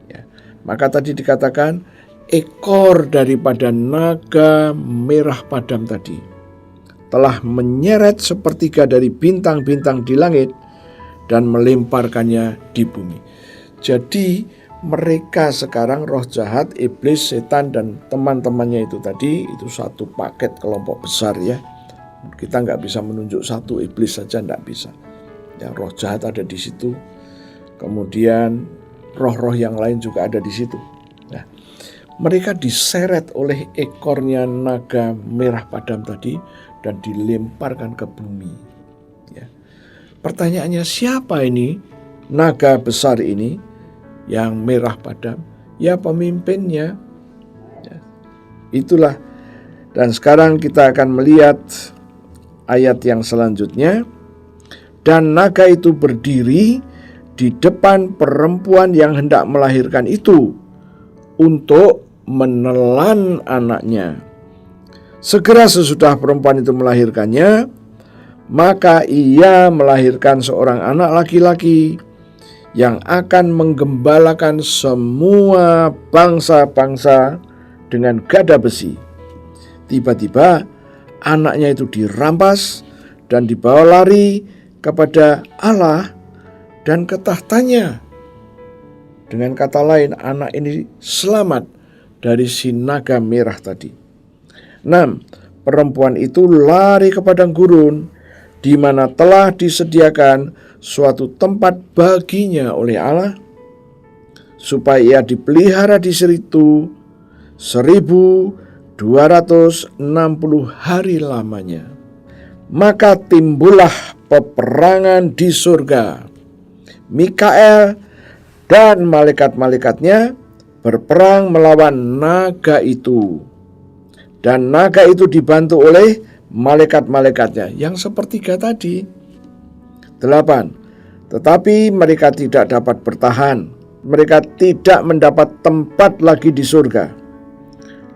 Ya. Maka tadi dikatakan ekor daripada naga merah padam tadi telah menyeret sepertiga dari bintang-bintang di langit dan melemparkannya di bumi. Jadi mereka sekarang, roh jahat, iblis, setan, dan teman-temannya itu tadi, itu satu paket kelompok besar, ya. Kita nggak bisa menunjuk satu iblis saja, nggak bisa. Ya, roh jahat ada di situ. Kemudian roh-roh yang lain juga ada di situ. Nah, mereka diseret oleh ekornya naga merah padam tadi dan dilemparkan ke bumi. Ya. Pertanyaannya, siapa ini naga besar ini yang merah padam? Ya, pemimpinnya. Ya. Itulah. Dan sekarang kita akan melihat ayat yang selanjutnya. Dan naga itu berdiri di depan perempuan yang hendak melahirkan itu untuk menelan anaknya. Segera sesudah perempuan itu melahirkannya, maka ia melahirkan seorang anak laki-laki yang akan menggembalakan semua bangsa-bangsa dengan gada besi. Tiba-tiba anaknya itu dirampas dan dibawa lari kepada Allah dan ke tahtanya. Dengan kata lain, anak ini selamat dari si naga merah tadi. 6. Perempuan itu lari ke padang gurun, di mana telah disediakan suatu tempat baginya oleh Allah, supaya ia dipelihara di situ 1260 hari lamanya. Maka timbullah peperangan di surga. Mikael dan malaikat-malaikatnya berperang melawan naga itu. Dan naga itu dibantu oleh malaikat-malaikatnya yang sepertiga tadi. 8. Tetapi mereka tidak dapat bertahan. Mereka tidak mendapat tempat lagi di surga.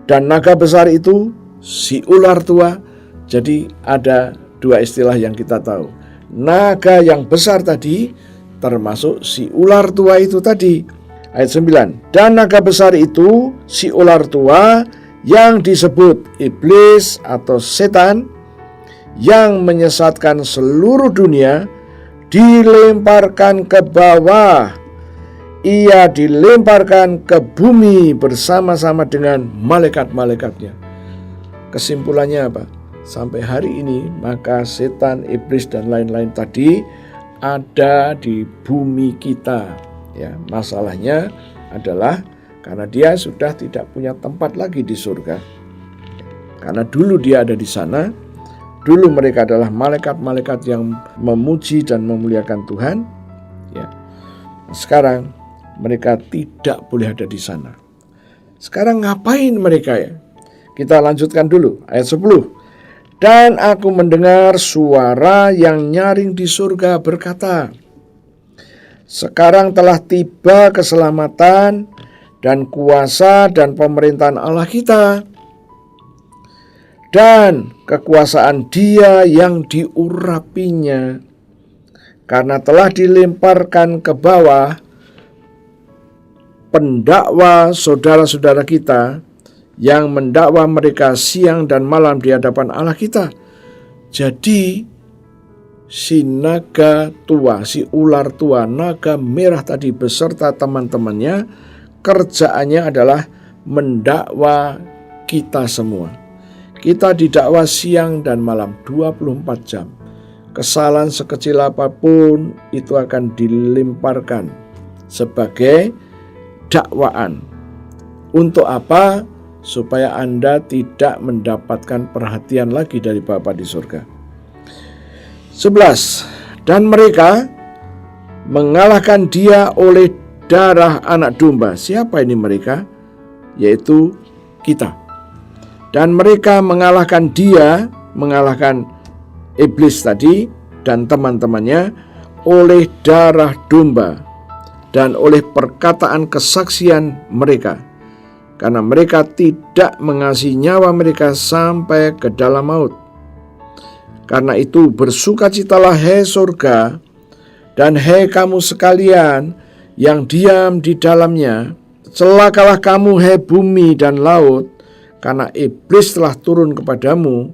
Dan naga besar itu si ular tua. Jadi ada dua istilah yang kita tahu. Naga yang besar tadi termasuk si ular tua itu tadi. Ayat 9. Dan naga besar itu, si ular tua yang disebut iblis atau setan, yang menyesatkan seluruh dunia, dilemparkan ke bawah. Ia dilemparkan ke bumi bersama-sama dengan malaikat-malaikatnya. Kesimpulannya apa? Sampai hari ini maka setan, iblis dan lain-lain tadi ada di bumi kita. Ya, masalahnya adalah karena dia sudah tidak punya tempat lagi di surga. Karena dulu dia ada di sana, dulu mereka adalah malaikat-malaikat yang memuji dan memuliakan Tuhan. Ya. Sekarang mereka tidak boleh ada di sana. Sekarang ngapain mereka ya? Kita lanjutkan dulu ayat 10. Dan aku mendengar suara yang nyaring di surga berkata, sekarang telah tiba keselamatan dan kuasa dan pemerintahan Allah kita, dan kekuasaan Dia yang diurapinya, karena telah dilemparkan ke bawah pendakwa saudara-saudara kita yang mendakwa mereka siang dan malam di hadapan Allah kita. Jadi si naga tua, si ular tua, naga merah tadi beserta teman-temannya, kerjaannya adalah mendakwa kita semua. Kita didakwa siang dan malam 24 jam. Kesalahan sekecil apapun itu akan dilemparkan sebagai dakwaan. Untuk apa? Supaya Anda tidak mendapatkan perhatian lagi dari Bapa di surga. 11. Dan mereka mengalahkan Dia oleh darah anak domba. Siapa ini mereka? Yaitu kita. Dan mereka mengalahkan Dia, mengalahkan iblis tadi dan teman-temannya oleh darah domba dan oleh perkataan kesaksian mereka. Karena mereka tidak mengasihi nyawa mereka sampai ke dalam maut. Karena itu bersukacitalah hai surga, dan hai kamu sekalian yang diam di dalamnya. Celakalah kamu hai bumi dan laut, karena iblis telah turun kepadamu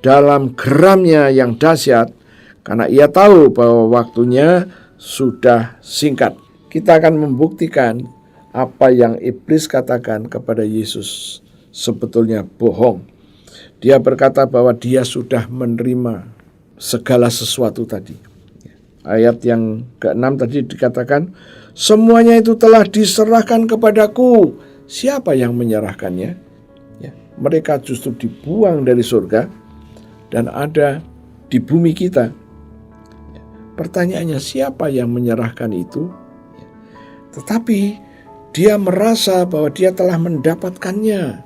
dalam geramnya yang dahsyat, karena ia tahu bahwa waktunya sudah singkat. Kita akan membuktikan apa yang iblis katakan kepada Yesus sebetulnya bohong. Dia berkata bahwa dia sudah menerima segala sesuatu tadi. Ayat yang ke-6 tadi dikatakan, semuanya itu telah diserahkan kepadaku. Siapa yang menyerahkannya? Ya, mereka justru dibuang dari surga dan ada di bumi kita. Pertanyaannya, siapa yang menyerahkan itu? Tetapi dia merasa bahwa dia telah mendapatkannya.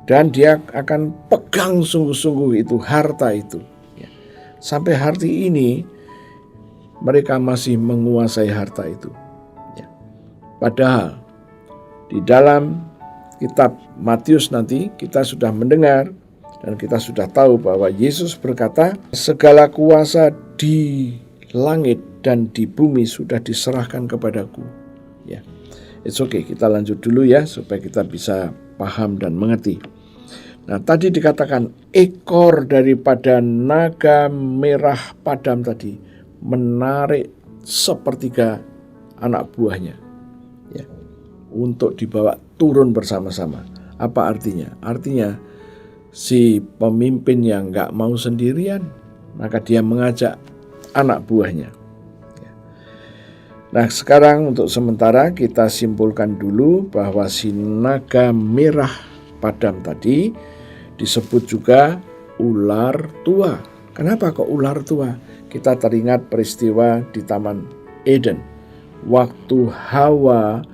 Dan dia akan pegang sungguh-sungguh itu, harta itu. Sampai hari ini mereka masih menguasai harta itu. Padahal di dalam kitab Matius nanti kita sudah mendengar dan kita sudah tahu bahwa Yesus berkata, segala kuasa di langit dan di bumi sudah diserahkan kepadaku. Ya. It's okay, kita lanjut dulu ya supaya kita bisa paham dan mengerti. Nah, tadi dikatakan ekor daripada naga merah padam tadi menarik sepertiga anak buahnya, ya, untuk dibawa turun bersama-sama. Apa artinya? Artinya si pemimpin yang gak mau sendirian, maka dia mengajak anak buahnya. Nah, sekarang untuk sementara kita simpulkan dulu bahwa si naga merah padam tadi disebut juga ular tua. Kenapa kok ular tua? Kita teringat peristiwa di Taman Eden, waktu Hawa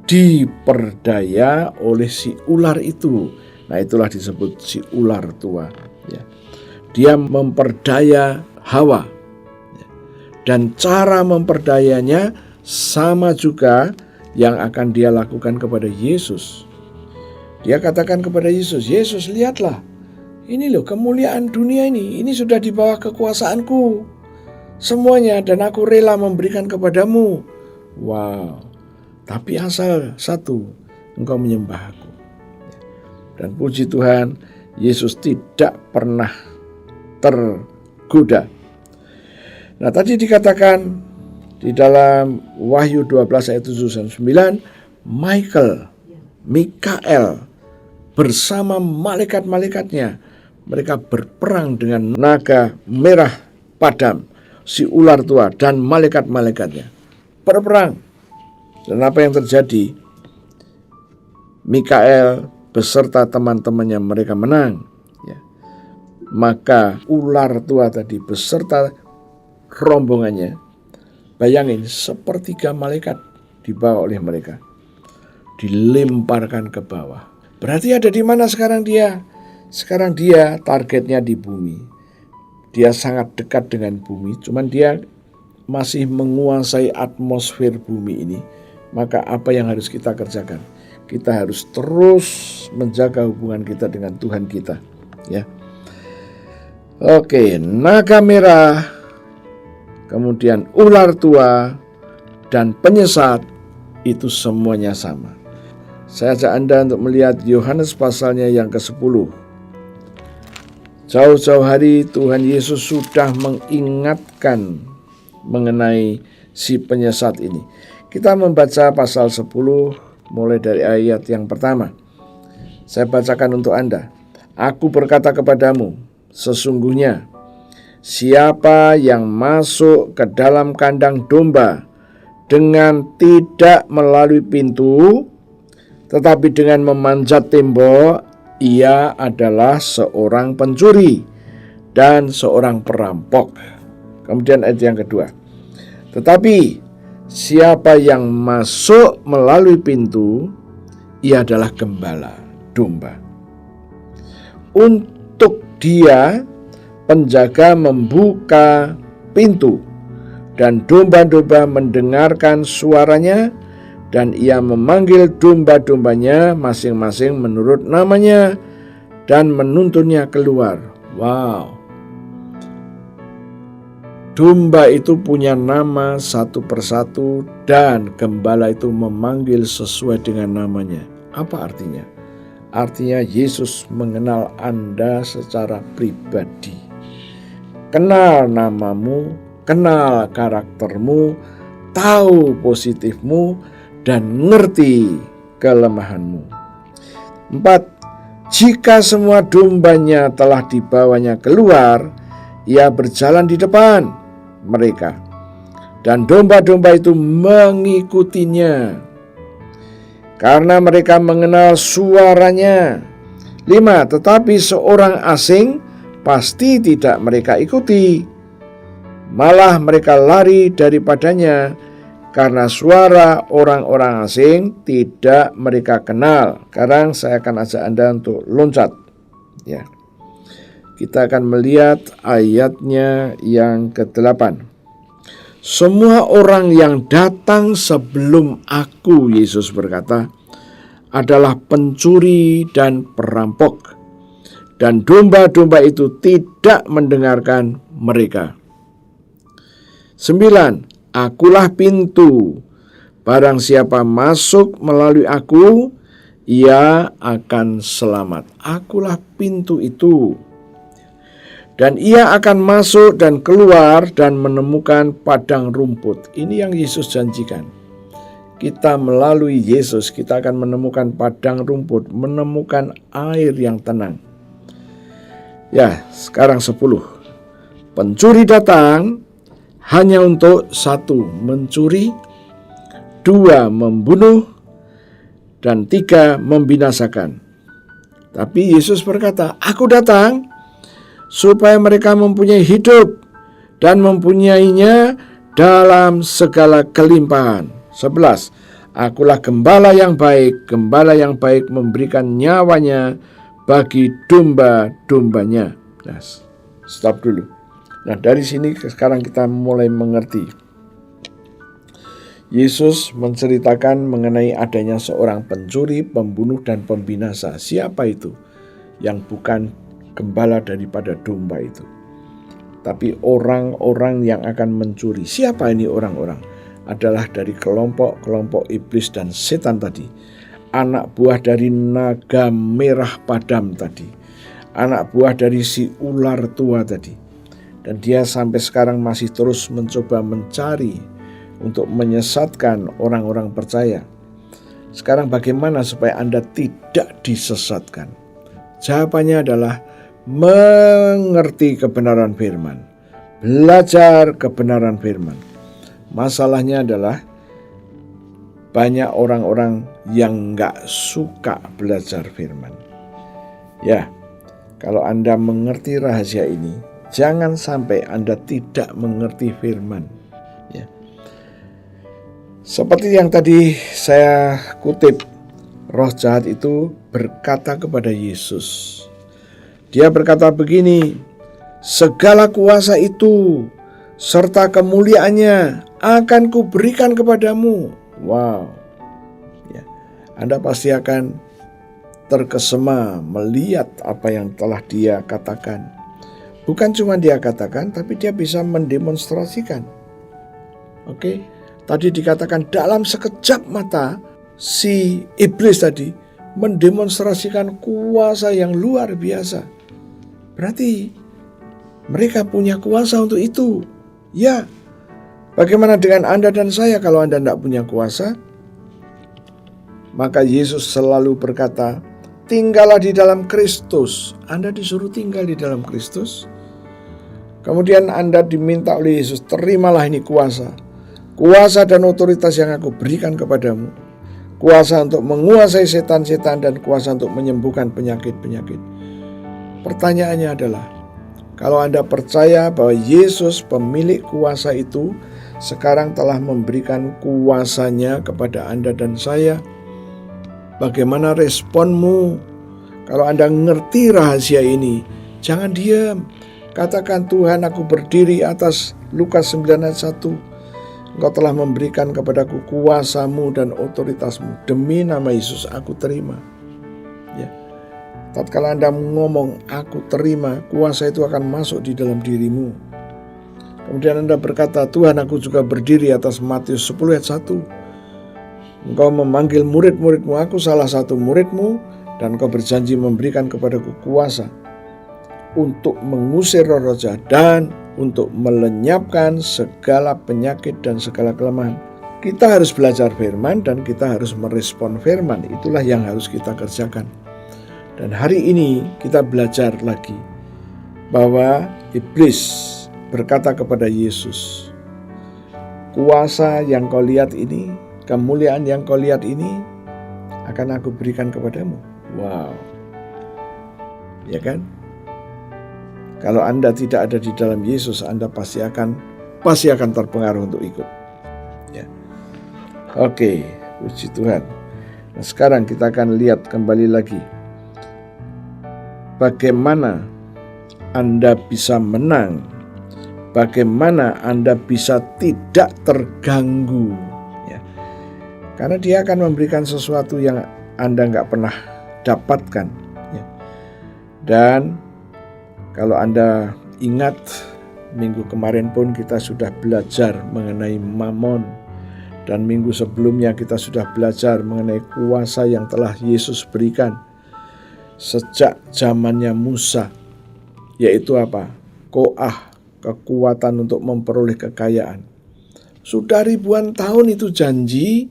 diperdaya oleh si ular itu. Nah, itulah disebut si ular tua, ya. Dia memperdaya Hawa, dan cara memperdayanya sama juga yang akan dia lakukan kepada Yesus. Dia katakan kepada Yesus, "Yesus, lihatlah, ini loh kemuliaan dunia ini sudah di bawah kekuasaanku semuanya, dan aku rela memberikan kepadamu. Wow, tapi asal satu, engkau menyembah aku." Dan puji Tuhan, Yesus tidak pernah tergoda. Nah, tadi dikatakan di dalam Wahyu 12 ayat 7 dan 9, Mikael bersama malaikat-malaikatnya, mereka berperang dengan naga merah padam, si ular tua dan malaikat-malaikatnya. Berperang. Dan apa yang terjadi? Mikael beserta teman-temannya mereka menang, ya. Maka ular tua tadi beserta rombongannya, bayangin, sepertiga malaikat dibawa oleh mereka, dilemparkan ke bawah. Berarti ada di mana sekarang dia? Sekarang dia targetnya di bumi. Dia sangat dekat dengan bumi, cuman dia masih menguasai atmosfer bumi ini. Maka apa yang harus kita kerjakan? Kita harus terus menjaga hubungan kita dengan Tuhan kita, ya. Oke, naga merah, kemudian ular tua, dan penyesat, itu semuanya sama. Saya ajak Anda untuk melihat Yohanes pasalnya yang ke-10. Jauh-jauh hari Tuhan Yesus sudah mengingatkan mengenai si penyesat ini. Kita membaca pasal 10 mulai dari ayat yang pertama. Saya bacakan untuk Anda. "Aku berkata kepadamu, sesungguhnya siapa yang masuk ke dalam kandang domba dengan tidak melalui pintu, tetapi dengan memanjat tembok, ia adalah seorang pencuri dan seorang perampok." Kemudian ayat yang kedua. "Tetapi siapa yang masuk melalui pintu, ia adalah gembala domba. Untuk dia penjaga membuka pintu, dan domba-domba mendengarkan suaranya, dan ia memanggil domba-dombanya masing-masing menurut namanya dan menuntunnya keluar." Wow. Domba itu punya nama satu persatu, dan gembala itu memanggil sesuai dengan namanya. Apa artinya? Artinya Yesus mengenal Anda secara pribadi. Kenal namamu, kenal karaktermu, tahu positifmu, dan ngerti kelemahanmu. 4. Jika semua dombanya telah dibawanya keluar, ia berjalan di depan mereka, dan domba-domba itu mengikutinya, karena mereka mengenal suaranya. 5. Tetapi seorang asing pasti tidak mereka ikuti, malah mereka lari daripadanya, karena suara orang-orang asing tidak mereka kenal. Sekarang saya akan ajak Anda untuk loncat, ya. Kita akan melihat ayatnya yang ke-8. "Semua orang yang datang sebelum aku," Yesus berkata, "adalah pencuri dan perampok, dan domba-domba itu tidak mendengarkan mereka." 9. "Akulah pintu. Barang siapa masuk melalui aku, ia akan selamat." Akulah pintu itu. Dan ia akan masuk dan keluar dan menemukan padang rumput. Ini yang Yesus janjikan. Kita melalui Yesus, kita akan menemukan padang rumput, menemukan air yang tenang. Ya, sekarang 10. Pencuri datang hanya untuk 1, mencuri, 2, membunuh, dan 3, membinasakan. Tapi Yesus berkata, aku datang supaya mereka mempunyai hidup dan mempunyainya dalam segala kelimpahan. 11. Akulah gembala yang baik. Gembala yang baik memberikan nyawanya bagi domba-dombanya. Nah, stop dulu. Nah, dari sini sekarang kita mulai mengerti. Yesus menceritakan mengenai adanya seorang pencuri, pembunuh, dan pembinasa. Siapa itu yang bukan gembala daripada domba itu? Tapi orang-orang yang akan mencuri. Siapa ini orang-orang? Adalah dari kelompok-kelompok iblis dan setan tadi. Anak buah dari naga merah padam tadi. Anak buah dari si ular tua tadi. Dan dia sampai sekarang masih terus mencoba mencari untuk menyesatkan orang-orang percaya. Sekarang bagaimana supaya Anda tidak disesatkan? Jawabannya adalah mengerti kebenaran firman. Belajar kebenaran firman. Masalahnya adalah banyak orang-orang yang gak suka belajar firman. Ya, kalau Anda mengerti rahasia ini, jangan sampai Anda tidak mengerti firman. Ya. Seperti yang tadi saya kutip, roh jahat itu berkata kepada Yesus. Dia berkata begini, segala kuasa itu serta kemuliaannya akan kuberikan kepadamu. Wow. Ya. Anda pasti akan terkesima melihat apa yang telah dia katakan. Bukan cuma dia katakan, tapi dia bisa mendemonstrasikan. Oke. Tadi dikatakan dalam sekejap mata si iblis tadi mendemonstrasikan kuasa yang luar biasa. Berarti mereka punya kuasa untuk itu. Ya. Bagaimana dengan Anda dan saya kalau Anda tidak punya kuasa? Maka Yesus selalu berkata, tinggallah di dalam Kristus. Anda disuruh tinggal di dalam Kristus. Kemudian Anda diminta oleh Yesus, terimalah ini kuasa. Kuasa dan otoritas yang aku berikan kepadamu. Kuasa untuk menguasai setan-setan dan kuasa untuk menyembuhkan penyakit-penyakit. Pertanyaannya adalah, kalau Anda percaya bahwa Yesus pemilik kuasa itu sekarang telah memberikan kuasanya kepada Anda dan saya, bagaimana responmu? Kalau Anda ngerti rahasia ini, jangan diam. Katakan, Tuhan, aku berdiri atas Lukas 9 ayat 1. Engkau telah memberikan kepadaku kuasamu dan otoritasmu. Demi nama Yesus aku terima. Ya. Tatkala Anda ngomong, aku terima, kuasa itu akan masuk di dalam dirimu. Kemudian Anda berkata, Tuhan, aku juga berdiri atas Matius 10 ayat 1. Engkau memanggil murid-muridmu, aku salah satu muridmu, dan engkau berjanji memberikan kepadaku kuasa untuk mengusir roh-roh jahat dan untuk melenyapkan segala penyakit dan segala kelemahan. Kita harus belajar firman dan kita harus merespon firman. Itulah yang harus kita kerjakan. Dan hari ini kita belajar lagi bahwa iblis berkata kepada Yesus, kuasa yang kau lihat ini, kemuliaan yang kau lihat ini akan aku berikan kepadamu. Wow. Ya kan? Kalau Anda tidak ada di dalam Yesus, Anda pasti akan terpengaruh untuk ikut. Ya. Oke, puji Tuhan. Nah, sekarang kita akan lihat kembali lagi bagaimana Anda bisa menang, bagaimana Anda bisa tidak terganggu. Ya. Karena dia akan memberikan sesuatu yang Anda nggak pernah dapatkan. Ya. Dan kalau Anda ingat, minggu kemarin pun kita sudah belajar mengenai Mamon. Dan minggu sebelumnya kita sudah belajar mengenai kuasa yang telah Yesus berikan sejak zamannya Musa. Yaitu apa? koah, kekuatan untuk memperoleh kekayaan. Sudah ribuan tahun itu janji,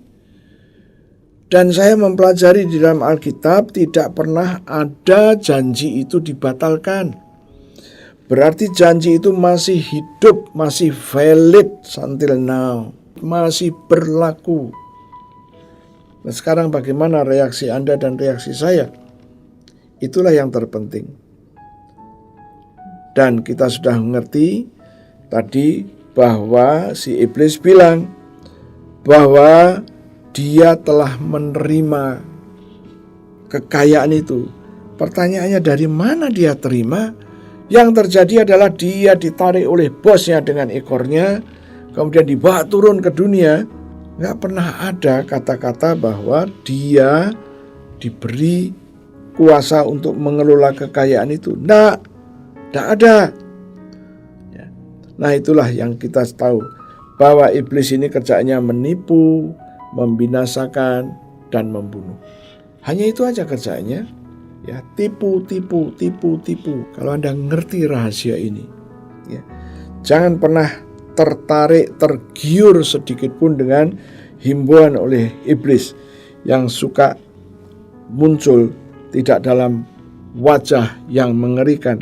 dan saya mempelajari di dalam Alkitab tidak pernah ada janji itu dibatalkan. Berarti janji itu masih hidup, masih valid until now, masih berlaku. Nah, sekarang bagaimana reaksi Anda dan reaksi saya? Itulah yang terpenting. Dan kita sudah mengerti tadi bahwa si iblis bilang bahwa dia telah menerima kekayaan itu. Pertanyaannya, dari mana dia terima? Yang terjadi adalah dia ditarik oleh bosnya dengan ekornya, kemudian dibawa turun ke dunia. Nggak pernah ada kata-kata bahwa dia diberi kuasa untuk mengelola kekayaan itu. Nggak ada. Nah, itulah yang kita tahu, bahwa iblis ini kerjaannya menipu, membinasakan, dan membunuh. Hanya itu aja kerjaannya. Ya, tipu. Kalau Anda ngerti rahasia ini, ya, jangan pernah tergiur sedikit pun dengan himbauan oleh iblis yang suka muncul tidak dalam wajah yang mengerikan,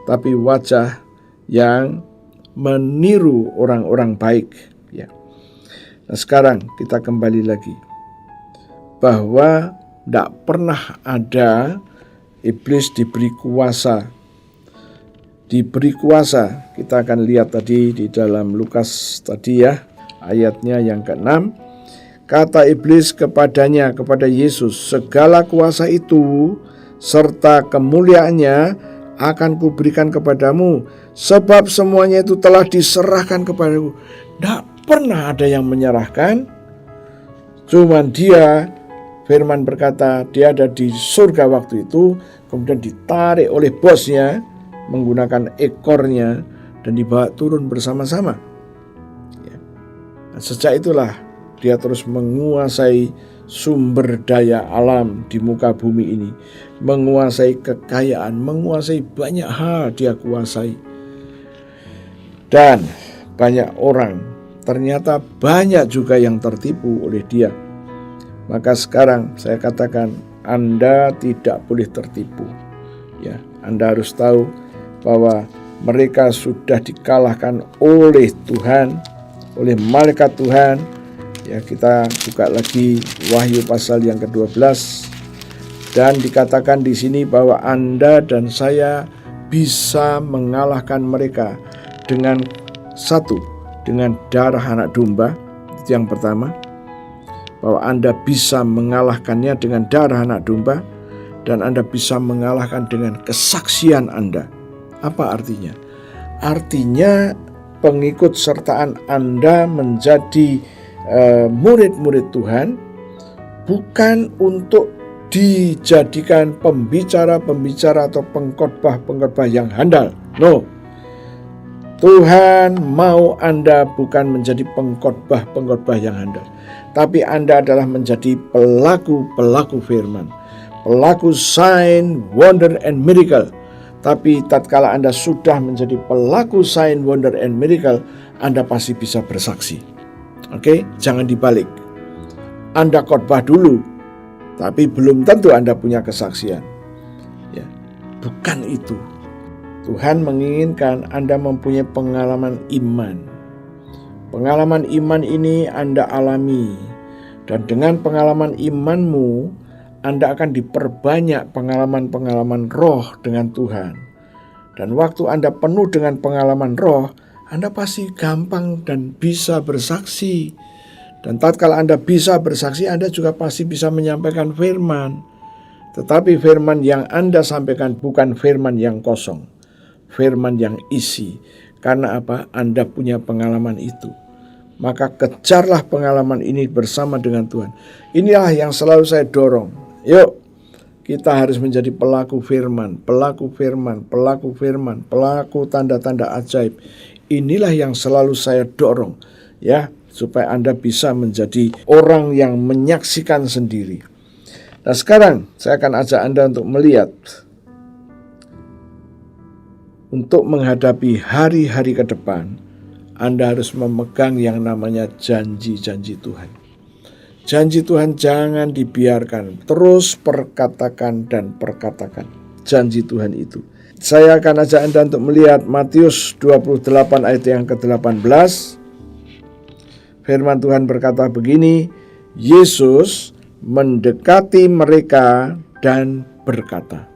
tapi wajah yang meniru orang-orang baik. Ya. Nah, sekarang kita kembali lagi bahwa tidak pernah ada iblis diberi kuasa. Kita akan lihat tadi di dalam Lukas tadi ya, ayatnya yang ke-6. Kata iblis kepada Yesus, segala kuasa itu serta kemuliaannya akan kuberikan kepadamu, sebab semuanya itu telah diserahkan kepadaku. Tidak pernah ada yang menyerahkan, cuman dia, firman berkata, dia ada di surga waktu itu, kemudian ditarik oleh bosnya menggunakan ekornya dan dibawa turun bersama-sama. Ya. Nah, sejak itulah dia terus menguasai sumber daya alam di muka bumi ini, menguasai kekayaan, menguasai banyak hal dia kuasai. Dan banyak orang, ternyata banyak juga yang tertipu oleh dia. Maka sekarang saya katakan, Anda tidak boleh tertipu. Ya, Anda harus tahu bahwa mereka sudah dikalahkan oleh Tuhan, oleh malaikat Tuhan. Ya, kita buka lagi Wahyu pasal yang ke-12, dan dikatakan di sini bahwa Anda dan saya bisa mengalahkan mereka dengan dengan darah anak domba. Itu yang pertama, bahwa Anda bisa mengalahkannya dengan darah anak domba, dan Anda bisa mengalahkan dengan kesaksian Anda. Apa artinya? Artinya pengikut sertaan Anda menjadi murid-murid Tuhan bukan untuk dijadikan pembicara-pembicara atau pengkhotbah-pengkhotbah yang handal. No. Tuhan mau Anda bukan menjadi pengkhotbah-pengkhotbah yang handal, tapi Anda adalah menjadi pelaku-pelaku firman, pelaku sign, wonder, and miracle. Tapi tatkala Anda sudah menjadi pelaku sign, wonder, and miracle, Anda pasti bisa bersaksi. Oke, jangan dibalik. Anda khotbah dulu, tapi belum tentu Anda punya kesaksian. Ya, bukan itu. Tuhan menginginkan Anda mempunyai pengalaman iman. Pengalaman iman ini Anda alami, dan dengan pengalaman imanmu, Anda akan diperbanyak pengalaman-pengalaman roh dengan Tuhan. Dan waktu Anda penuh dengan pengalaman roh, Anda pasti gampang dan bisa bersaksi. Dan tatkala Anda bisa bersaksi, Anda juga pasti bisa menyampaikan firman. Tetapi firman yang Anda sampaikan bukan firman yang kosong, firman yang isi. Karena apa? Anda punya pengalaman itu. Maka kejarlah pengalaman ini bersama dengan Tuhan. Inilah yang selalu saya dorong. Yuk, kita harus menjadi pelaku firman, pelaku firman, pelaku firman, pelaku tanda-tanda ajaib. Inilah yang selalu saya dorong, ya, supaya Anda bisa menjadi orang yang menyaksikan sendiri. Nah, sekarang saya akan ajak Anda untuk melihat untuk menghadapi hari-hari ke depan, Anda harus memegang yang namanya janji-janji Tuhan. Janji Tuhan jangan dibiarkan, terus perkatakan dan perkatakan janji Tuhan itu. Saya akan ajak Anda untuk melihat Matius 28 ayat yang ke-18. Firman Tuhan berkata begini, Yesus mendekati mereka dan berkata,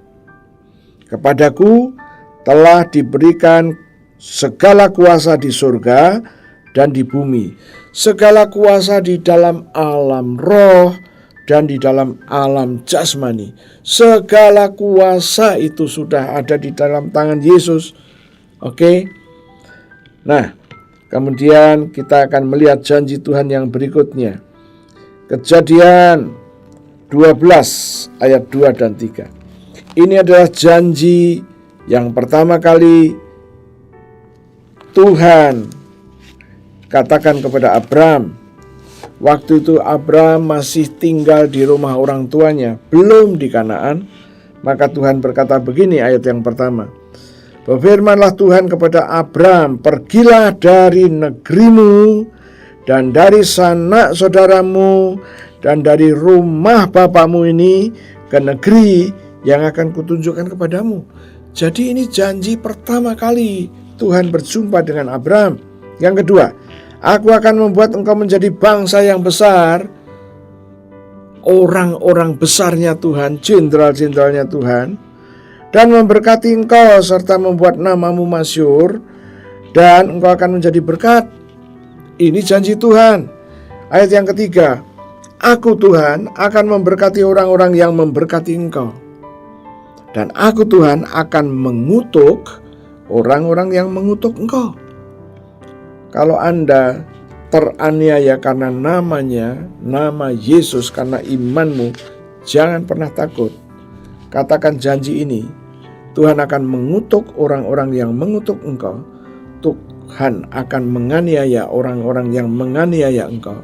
"Kepadaku telah diberikan segala kuasa di surga dan di bumi, segala kuasa di dalam alam roh dan di dalam alam jasmani." Segala kuasa itu sudah ada di dalam tangan Yesus. Oke. Nah, kemudian kita akan melihat janji Tuhan yang berikutnya. Kejadian 12 ayat 2 dan 3. Ini adalah janji yang pertama kali Tuhan katakan kepada Abram. Waktu itu Abram masih tinggal di rumah orang tuanya, belum di Kanaan. Maka Tuhan berkata begini, ayat yang pertama, "Berfirmanlah Tuhan kepada Abram, pergilah dari negerimu dan dari sanak saudaramu dan dari rumah bapamu ini ke negeri yang akan kutunjukkan kepadamu." Jadi ini janji pertama kali Tuhan berjumpa dengan Abram. Yang kedua, "Aku akan membuat engkau menjadi bangsa yang besar." Orang-orang besarnya Tuhan, jenderal-jenderalnya Tuhan, "dan memberkati engkau serta membuat namamu masyhur, dan engkau akan menjadi berkat." Ini janji Tuhan. Ayat yang ketiga, "Aku Tuhan akan memberkati orang-orang yang memberkati engkau, dan aku Tuhan akan mengutuk orang-orang yang mengutuk engkau." Kalau Anda teraniaya karena namanya, nama Yesus, karena imanmu, jangan pernah takut. Katakan janji ini, Tuhan akan mengutuk orang-orang yang mengutuk engkau. Tuhan akan menganiaya orang-orang yang menganiaya engkau.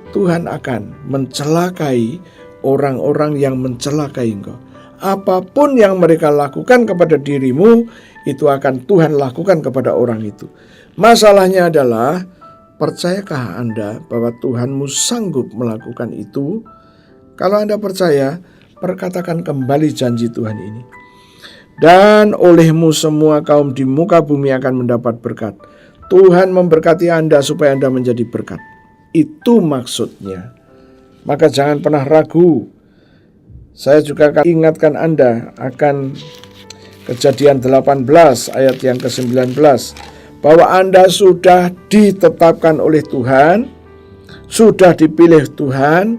Tuhan akan mencelakai orang-orang yang mencelakai engkau. Apapun yang mereka lakukan kepada dirimu, itu akan Tuhan lakukan kepada orang itu. Masalahnya adalah, percayakah Anda bahwa Tuhanmu sanggup melakukan itu? Kalau Anda percaya, perkatakan kembali janji Tuhan ini. "Dan olehmu semua kaum di muka bumi akan mendapat berkat." Tuhan memberkati Anda supaya Anda menjadi berkat. Itu maksudnya. Maka jangan pernah ragu. Saya juga akan ingatkan Anda akan Kejadian 18 ayat yang ke-19, bahwa Anda sudah ditetapkan oleh Tuhan, sudah dipilih Tuhan.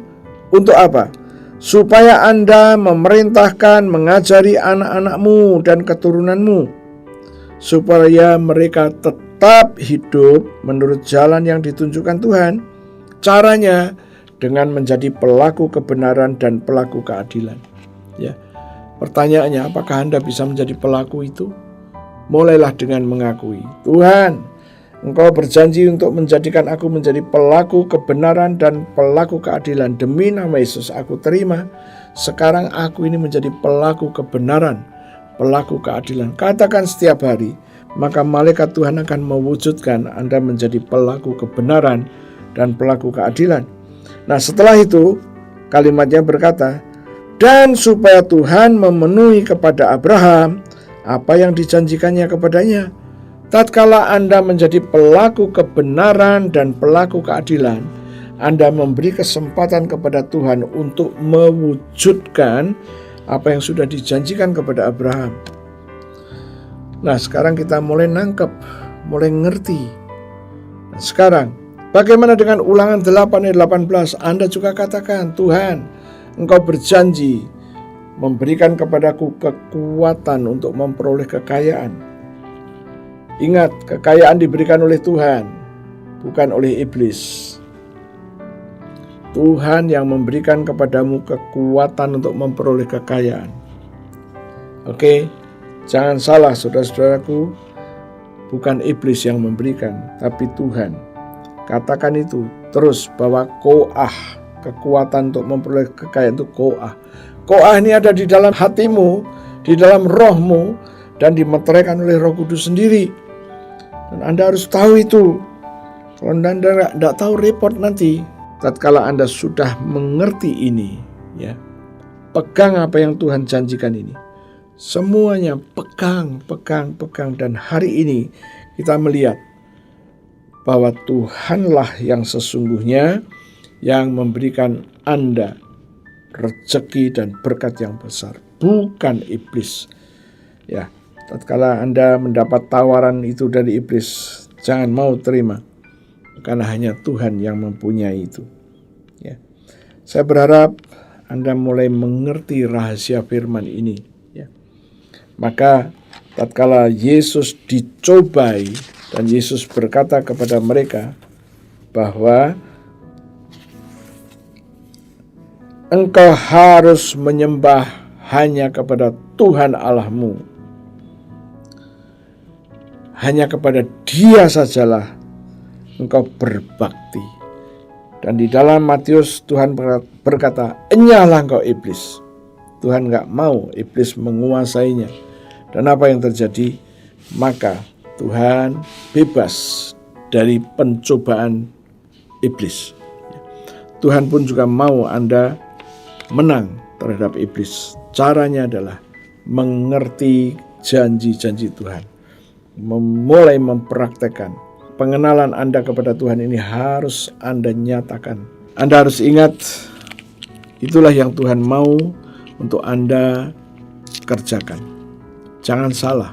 Untuk apa? Supaya Anda memerintahkan, mengajari anak-anakmu dan keturunanmu, supaya mereka tetap hidup menurut jalan yang ditunjukkan Tuhan. Caranya dengan menjadi pelaku kebenaran dan pelaku keadilan. Ya. Pertanyaannya, apakah Anda bisa menjadi pelaku itu? Mulailah dengan mengakui, "Tuhan, Engkau berjanji untuk menjadikan aku menjadi pelaku kebenaran dan pelaku keadilan. Demi nama Yesus aku terima. Sekarang aku ini menjadi pelaku kebenaran, pelaku keadilan." Katakan setiap hari, maka malaikat Tuhan akan mewujudkan Anda menjadi pelaku kebenaran dan pelaku keadilan. Nah, setelah itu kalimatnya berkata, "Dan supaya Tuhan memenuhi kepada Abraham apa yang dijanjikannya kepadanya." Tatkala Anda menjadi pelaku kebenaran dan pelaku keadilan, Anda memberi kesempatan kepada Tuhan untuk mewujudkan apa yang sudah dijanjikan kepada Abraham. Nah, sekarang kita mulai nangkep, mulai ngerti. Nah, sekarang, bagaimana dengan Ulangan 8 ayat 18? Anda juga katakan, "Tuhan, Engkau berjanji memberikan kepadaku kekuatan untuk memperoleh kekayaan." Ingat, kekayaan diberikan oleh Tuhan, bukan oleh iblis. Tuhan yang memberikan kepadamu kekuatan untuk memperoleh kekayaan. Oke, jangan salah saudara-saudaraku, bukan iblis yang memberikan, tapi Tuhan. Katakan itu terus, bahwa koah, kekuatan untuk memperoleh kekayaan itu koah. Koah ini ada di dalam hatimu, di dalam rohmu, dan dimeteraikan oleh Roh Kudus sendiri. Dan Anda harus tahu itu. Kalau Anda tidak tahu, repot nanti. Tatkala Anda sudah mengerti ini, ya, pegang apa yang Tuhan janjikan ini. Semuanya pegang. Dan hari ini kita melihat bahwa Tuhanlah yang sesungguhnya yang memberikan Anda rezeki dan berkat yang besar, bukan iblis. Ya, tatkala Anda mendapat tawaran itu dari iblis, jangan mau terima, karena hanya Tuhan yang mempunyai itu. Ya, saya berharap Anda mulai mengerti rahasia firman ini. Ya, maka tatkala Yesus dicobai dan Yesus berkata kepada mereka bahwa engkau harus menyembah hanya kepada Tuhan Allahmu. Hanya kepada Dia sajalah engkau berbakti. Dan di dalam Matius Tuhan berkata, "Enyahlah engkau iblis." Tuhan gak mau iblis menguasainya. Dan apa yang terjadi? Maka Tuhan bebas dari pencobaan iblis. Tuhan pun juga mau Anda menang terhadap iblis. Caranya adalah mengerti janji-janji Tuhan, memulai mempraktekkan. Pengenalan Anda kepada Tuhan ini harus Anda nyatakan. Anda harus ingat, itulah yang Tuhan mau untuk Anda kerjakan. Jangan salah.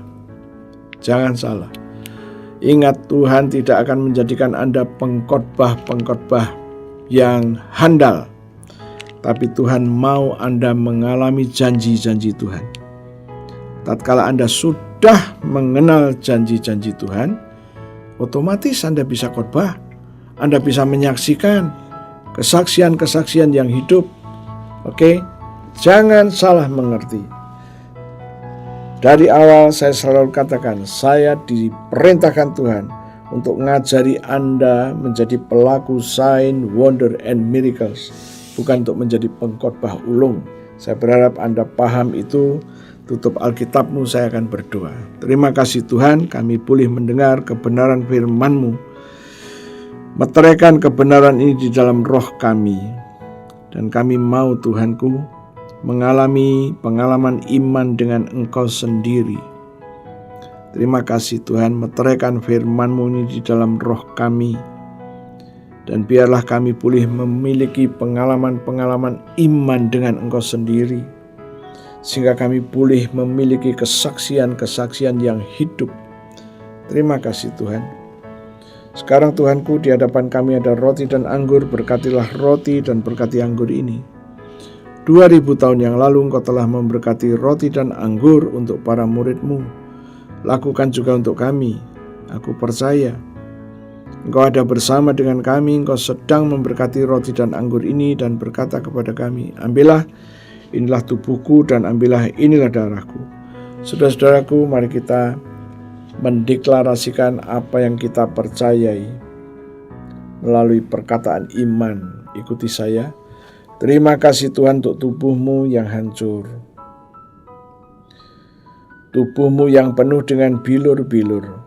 Ingat, Tuhan tidak akan menjadikan Anda pengkhotbah yang handal. Tapi Tuhan mau Anda mengalami janji-janji Tuhan. Tatkala Anda sudah mengenal janji-janji Tuhan, otomatis Anda bisa khotbah. Anda bisa menyaksikan kesaksian-kesaksian yang hidup. Oke? Jangan salah mengerti. Dari awal saya selalu katakan, saya diperintahkan Tuhan untuk mengajari Anda menjadi pelaku sign, wonder, and miracles. Bukan untuk menjadi pengkhotbah ulung. Saya berharap Anda paham itu. Tutup Alkitabmu, saya akan berdoa. Terima kasih Tuhan, kami boleh mendengar kebenaran firman-Mu. Meteraikan kebenaran ini di dalam roh kami. Dan kami mau Tuhanku mengalami pengalaman iman dengan Engkau sendiri. Terima kasih Tuhan, meteraikan firman-Mu ini di dalam roh kami. Dan biarlah kami boleh memiliki pengalaman-pengalaman iman dengan Engkau sendiri. Sehingga kami boleh memiliki kesaksian-kesaksian yang hidup. Terima kasih Tuhan. Sekarang Tuhanku, di hadapan kami ada roti dan anggur. Berkatilah roti dan berkati anggur ini. 2000 tahun yang lalu Engkau telah memberkati roti dan anggur untuk para murid-Mu. Lakukan juga untuk kami. Aku percaya Engkau ada bersama dengan kami. Engkau sedang memberkati roti dan anggur ini dan berkata kepada kami, ambillah, inilah tubuhku, dan ambillah, inilah darahku. Saudara-saudaraku, mari kita mendeklarasikan apa yang kita percayai melalui perkataan iman. Ikuti saya. Terima kasih Tuhan untuk tubuhmu yang hancur, tubuhmu yang penuh dengan bilur-bilur.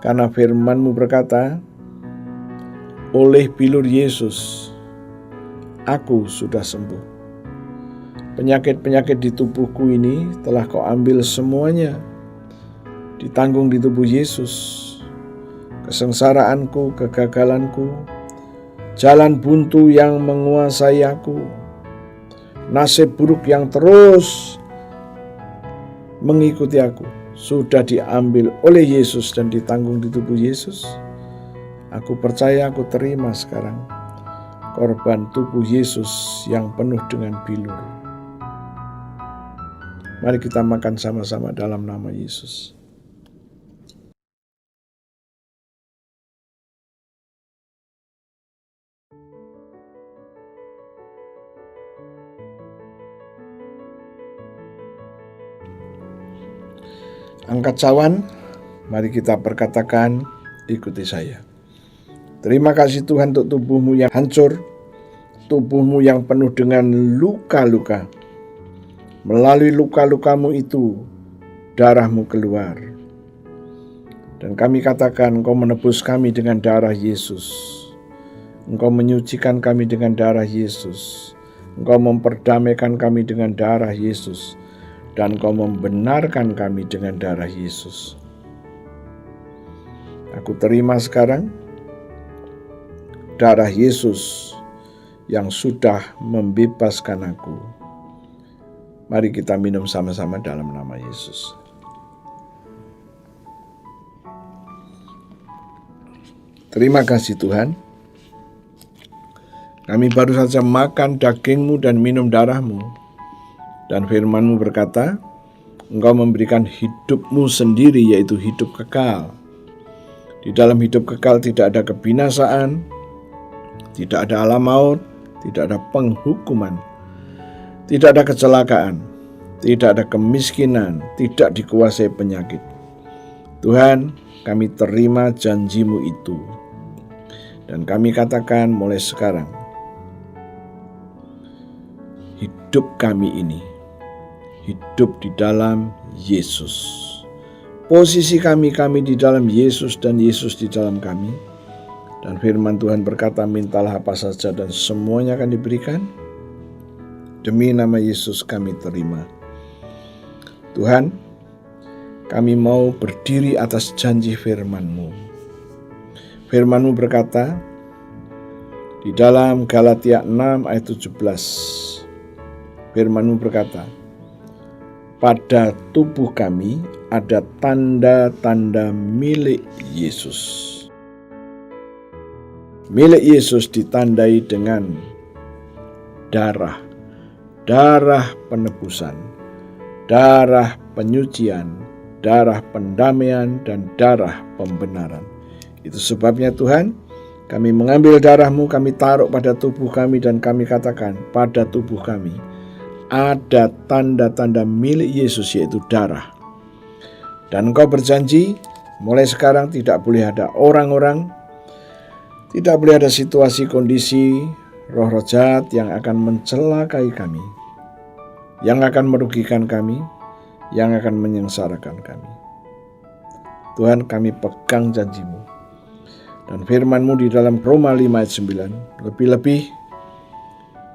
Karena firman-Mu berkata, oleh bilur Yesus aku sudah sembuh. Penyakit-penyakit di tubuhku ini telah Kau ambil semuanya, ditanggung di tubuh Yesus. Kesengsaraanku, kegagalanku, jalan buntu yang menguasai aku, nasib buruk yang terus mengikuti aku, sudah diambil oleh Yesus dan ditanggung di tubuh Yesus. Aku percaya, aku terima sekarang korban tubuh Yesus yang penuh dengan bilur. Mari kita makan sama-sama dalam nama Yesus. Angkat cawan, mari kita perkatakan, ikuti saya. Terima kasih Tuhan untuk tubuhmu yang hancur, tubuhmu yang penuh dengan luka-luka. Melalui luka-lukamu itu, darahmu keluar. Dan kami katakan, Engkau menebus kami dengan darah Yesus. Engkau menyucikan kami dengan darah Yesus. Engkau memperdamaikan kami dengan darah Yesus. Dan Engkau membenarkan kami dengan darah Yesus. Aku terima sekarang darah Yesus yang sudah membebaskan aku. Mari kita minum sama-sama dalam nama Yesus. Terima kasih Tuhan. Kami baru saja makan daging-Mu dan minum darah-Mu. Dan firman-Mu berkata, Engkau memberikan hidup-Mu sendiri, yaitu hidup kekal. Di dalam hidup kekal tidak ada kebinasaan, tidak ada alam maut, tidak ada penghukuman, tidak ada kecelakaan, tidak ada kemiskinan, tidak dikuasai penyakit. Tuhan, kami terima janji-Mu itu. Dan kami katakan mulai sekarang, hidup kami ini hidup di dalam Yesus. Posisi kami di dalam Yesus dan Yesus di dalam kami. Dan firman Tuhan berkata, mintalah apa saja dan semuanya akan diberikan. Demi nama Yesus kami terima. Tuhan, kami mau berdiri atas janji firman-Mu. Firman-Mu berkata di dalam Galatia 6 ayat 17. Firman-Mu berkata, pada tubuh kami ada tanda-tanda milik Yesus. Milik Yesus ditandai dengan darah, darah penebusan, darah penyucian, darah pendamaian, dan darah pembenaran. Itu sebabnya Tuhan, kami mengambil darah-Mu, kami taruh pada tubuh kami, dan kami katakan pada tubuh kami ada tanda-tanda milik Yesus, yaitu darah. Dan Engkau berjanji, mulai sekarang tidak boleh ada orang-orang, tidak boleh ada situasi kondisi roh-roh jahat yang akan mencelakai kami, yang akan merugikan kami, yang akan menyengsarakan kami. Tuhan, kami pegang janji-Mu. Dan firman-Mu di dalam Roma 5 ayat 9, lebih-lebih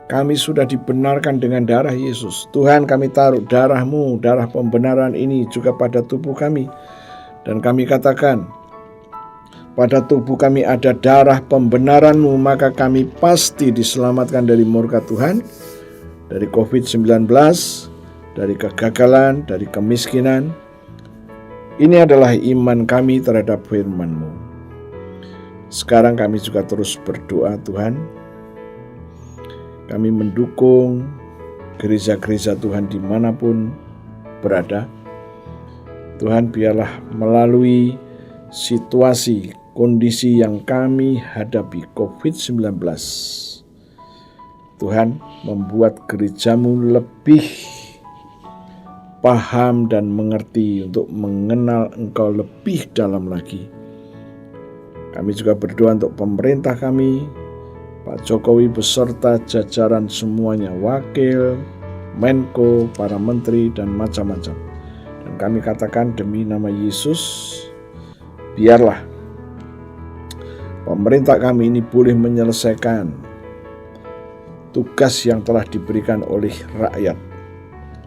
kami sudah dibenarkan dengan darah Yesus. Tuhan, kami taruh darah-Mu, darah pembenaran ini juga pada tubuh kami. Dan kami katakan, pada tubuh kami ada darah pembenaran-Mu, maka kami pasti diselamatkan dari murka Tuhan, dari COVID-19, dari kegagalan, dari kemiskinan. Ini adalah iman kami terhadap firman-Mu. Sekarang kami juga terus berdoa, Tuhan. Kami mendukung gereja-gereja Tuhan dimanapun berada. Tuhan, biarlah melalui situasi, kondisi yang kami hadapi COVID-19, Tuhan, membuat gereja-Mu lebih paham dan mengerti untuk mengenal Engkau lebih dalam lagi. Kami juga berdoa untuk pemerintah kami, Pak Jokowi beserta jajaran semuanya, wakil, Menko, para menteri, dan macam-macam. Dan kami katakan demi nama Yesus, biarlah pemerintah kami ini boleh menyelesaikan tugas yang telah diberikan oleh rakyat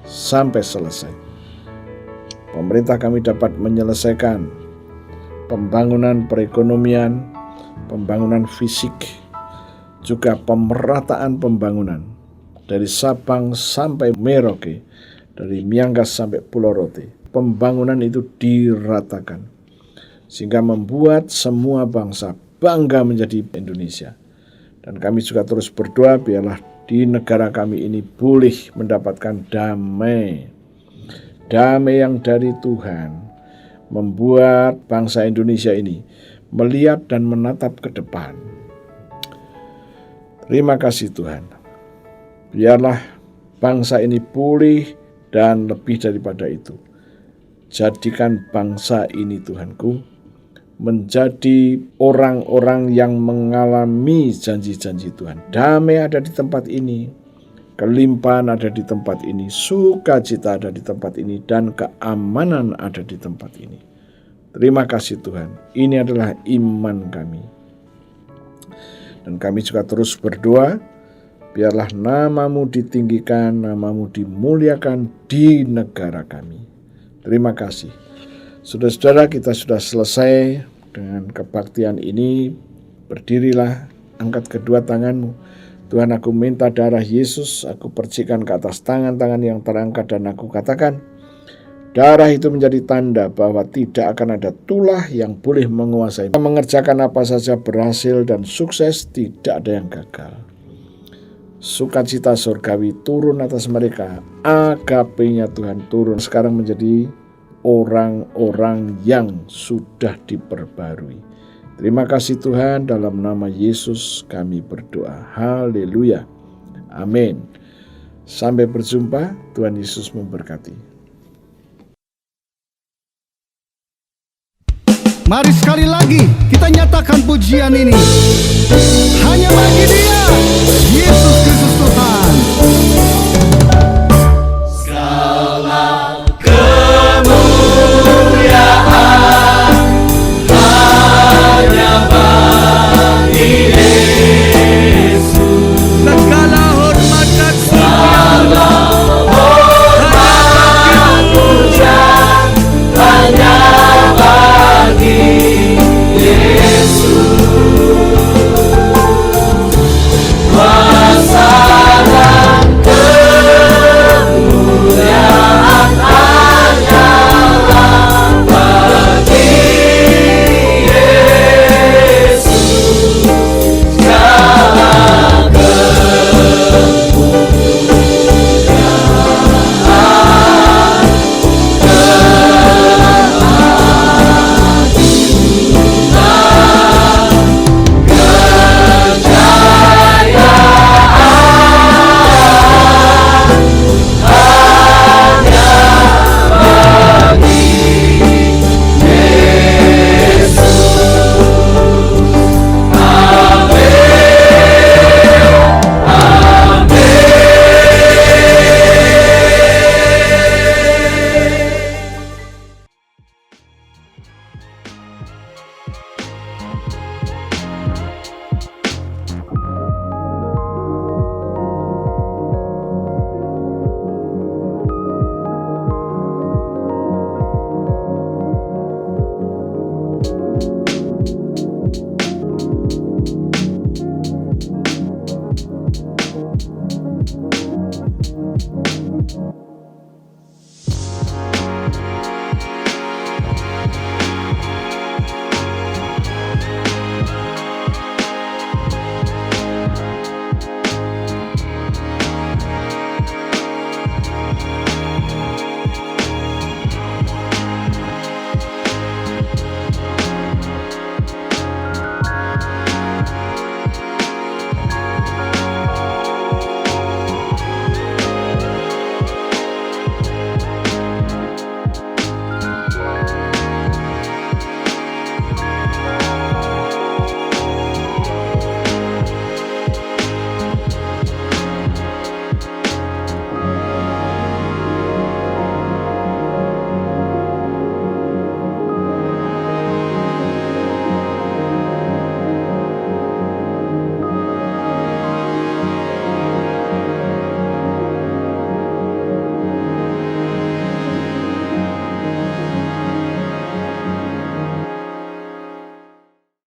sampai selesai. Pemerintah kami dapat menyelesaikan pembangunan perekonomian, pembangunan fisik, juga pemerataan pembangunan dari Sabang sampai Merauke, dari Miangas sampai Pulau Rote. Pembangunan itu diratakan sehingga membuat semua bangsa bangga menjadi Indonesia. Dan kami juga terus berdoa biarlah di negara kami ini boleh mendapatkan damai. Damai yang dari Tuhan membuat bangsa Indonesia ini melihat dan menatap ke depan. Terima kasih Tuhan. Biarlah bangsa ini pulih dan lebih daripada itu. Jadikan bangsa ini Tuhanku menjadi orang-orang yang mengalami janji-janji Tuhan. Damai ada di tempat ini. Kelimpahan ada di tempat ini, sukacita ada di tempat ini, dan keamanan ada di tempat ini. Terima kasih Tuhan, ini adalah iman kami. Dan kami juga terus berdoa, biarlah nama-Mu ditinggikan, nama-Mu dimuliakan di negara kami. Terima kasih. Saudara-saudara, kita sudah selesai dengan kebaktian ini. Berdirilah, angkat kedua tanganmu. Tuhan, aku minta darah Yesus, aku percikan ke atas tangan-tangan yang terangkat dan aku katakan, darah itu menjadi tanda bahwa tidak akan ada tulah yang boleh menguasai. Mengerjakan apa saja berhasil dan sukses, tidak ada yang gagal. Sukacita surgawi turun atas mereka, agape-nya Tuhan turun sekarang menjadi orang-orang yang sudah diperbarui. Terima kasih Tuhan, dalam nama Yesus kami berdoa. Haleluya. Amin. Sampai berjumpa, Tuhan Yesus memberkati. Mari sekali lagi kita nyatakan pujian ini hanya bagi Dia, Yesus Kristus Tuhan. Segala